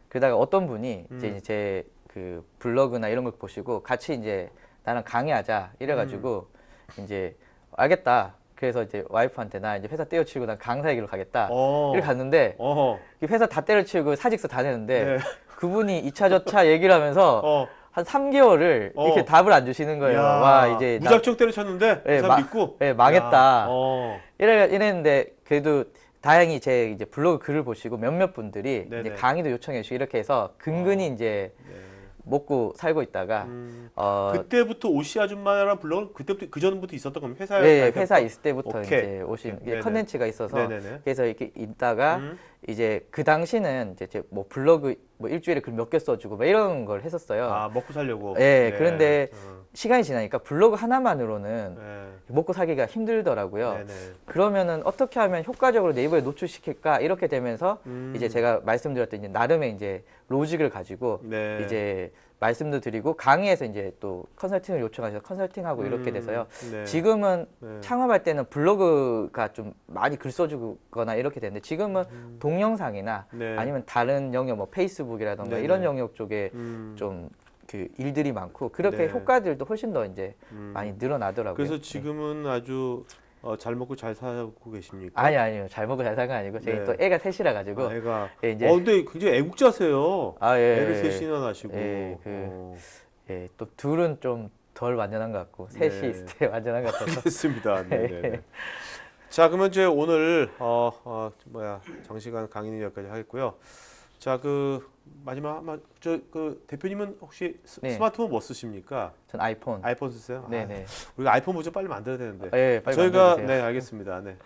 그러다가 어떤 분이 이제 제 그 블로그나 이런 걸 보시고 같이 이제 나랑 강의하자 이래가지고 이제 알겠다. 그래서 이제 와이프한테 나 이제 회사 때려치우고 난 강사에게로 가겠다. 이렇게 갔는데 어허. 회사 다 때려치우고 사직서 다 내는데 네. 그분이 2차 저차 얘기를 하면서 한 3개월을 이렇게 답을 안 주시는 거예요. 야, 와 이제 무작정 때려쳤는데 예, 그 사람 믿고. 망했다. 야, 이랬는데 그래도 다행히 제 이제 블로그 글을 보시고 몇몇 분들이 이제 네네. 강의도 요청해 주시고 이렇게 해서 근근히 이제 네. 먹고 살고 있다가 그때부터 오씨 아줌마라는 블로그 그때부터 그 전부터 있었던 겁니다. 회사에 네, 회사 있을 때부터 오케이. 이제 오신 오케이. 네네. 컨텐츠가 있어서 네네네. 그래서 이렇게 있다가 이제 그 당시는 이제 제 뭐 블로그 뭐 일주일에 글 몇 개 써주고 막 이런 걸 했었어요. 아, 먹고 살려고. 네, 그런데 시간이 지나니까 블로그 하나만으로는 네. 먹고 살기가 힘들더라고요. 네네. 그러면은 어떻게 하면 효과적으로 네이버에 노출시킬까 이렇게 되면서 이제 제가 말씀드렸던 이제 나름의 이제 로직을 가지고 네. 이제 말씀도 드리고 강의에서 이제 또 컨설팅을 요청하셔서 컨설팅하고 이렇게 돼서요. 네. 지금은 네. 창업할 때는 블로그가 좀 많이 글 써주거나 이렇게 되는데 지금은 동영상이나 네. 아니면 다른 영역 뭐 페이스북이라던가 네네. 이런 영역 쪽에 좀 그 일들이 많고 그렇게 네. 효과들도 훨씬 더 이제 많이 늘어나더라고요. 그래서 네. 지금은 아주 잘 먹고 잘 살고 계십니까? 아니요. 잘 먹고 잘 산 건 아니고 제가 네. 또 애가 셋이라 가지고 애가. 예, 이제 근데 굉장히 애국자세요. 예, 애를 예. 셋이나 낳으시고. 예, 예, 또 둘은 좀 덜 완전한 것 같고 네. 셋이 있을 때 완전한 것 같아서 알겠습니다. 네네. 자, 그러면 이제 오늘 장시간 강의는 여기까지 하겠고요. 자, 그 마지막 그 대표님은 혹시 네. 스마트폰 뭐 쓰십니까? 전 아이폰. 아이폰 쓰세요? 네네. 우리가 아이폰 모좀 빨리 만들어야 되는데. 예, 빨리 저희가 만들어주세요. 네, 알겠습니다. 네.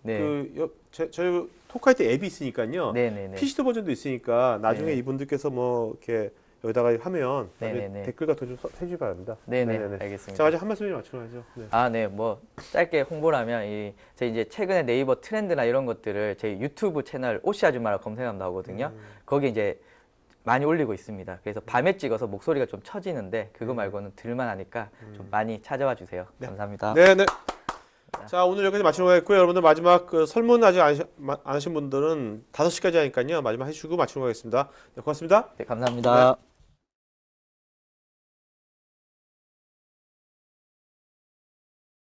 네. 저희 토카이트 앱이 있으니까요. 네네네. PC도 버전도 있으니까 나중에 네. 이분들께서 뭐 이렇게 여기다가 하면 네네네. 댓글 같은 거 좀 해주시 바랍니다. 네네, 네네네. 알겠습니다. 자, 아직 한 말씀 좀 맞춰야죠. 네. 아, 네, 뭐 짧게 홍보라면 제 이제 최근에 네이버 트렌드나 이런 것들을 제 유튜브 채널 오씨 아줌마라 검색하면 나오거든요. 거기 이제 많이 올리고 있습니다. 그래서 밤에 찍어서 목소리가 좀 처지는데 그거 말고는 들만하니까 좀 많이 찾아와 주세요. 감사합니다. 네네. 자, 오늘 여기까지 마치는 거겠고요. 여러분들 마지막 그 설문 아직 안 하신 분들은 5시까지 하니까요. 마지막 해주시고 마치는 거겠습니다. 네, 고맙습니다. 네, 감사합니다.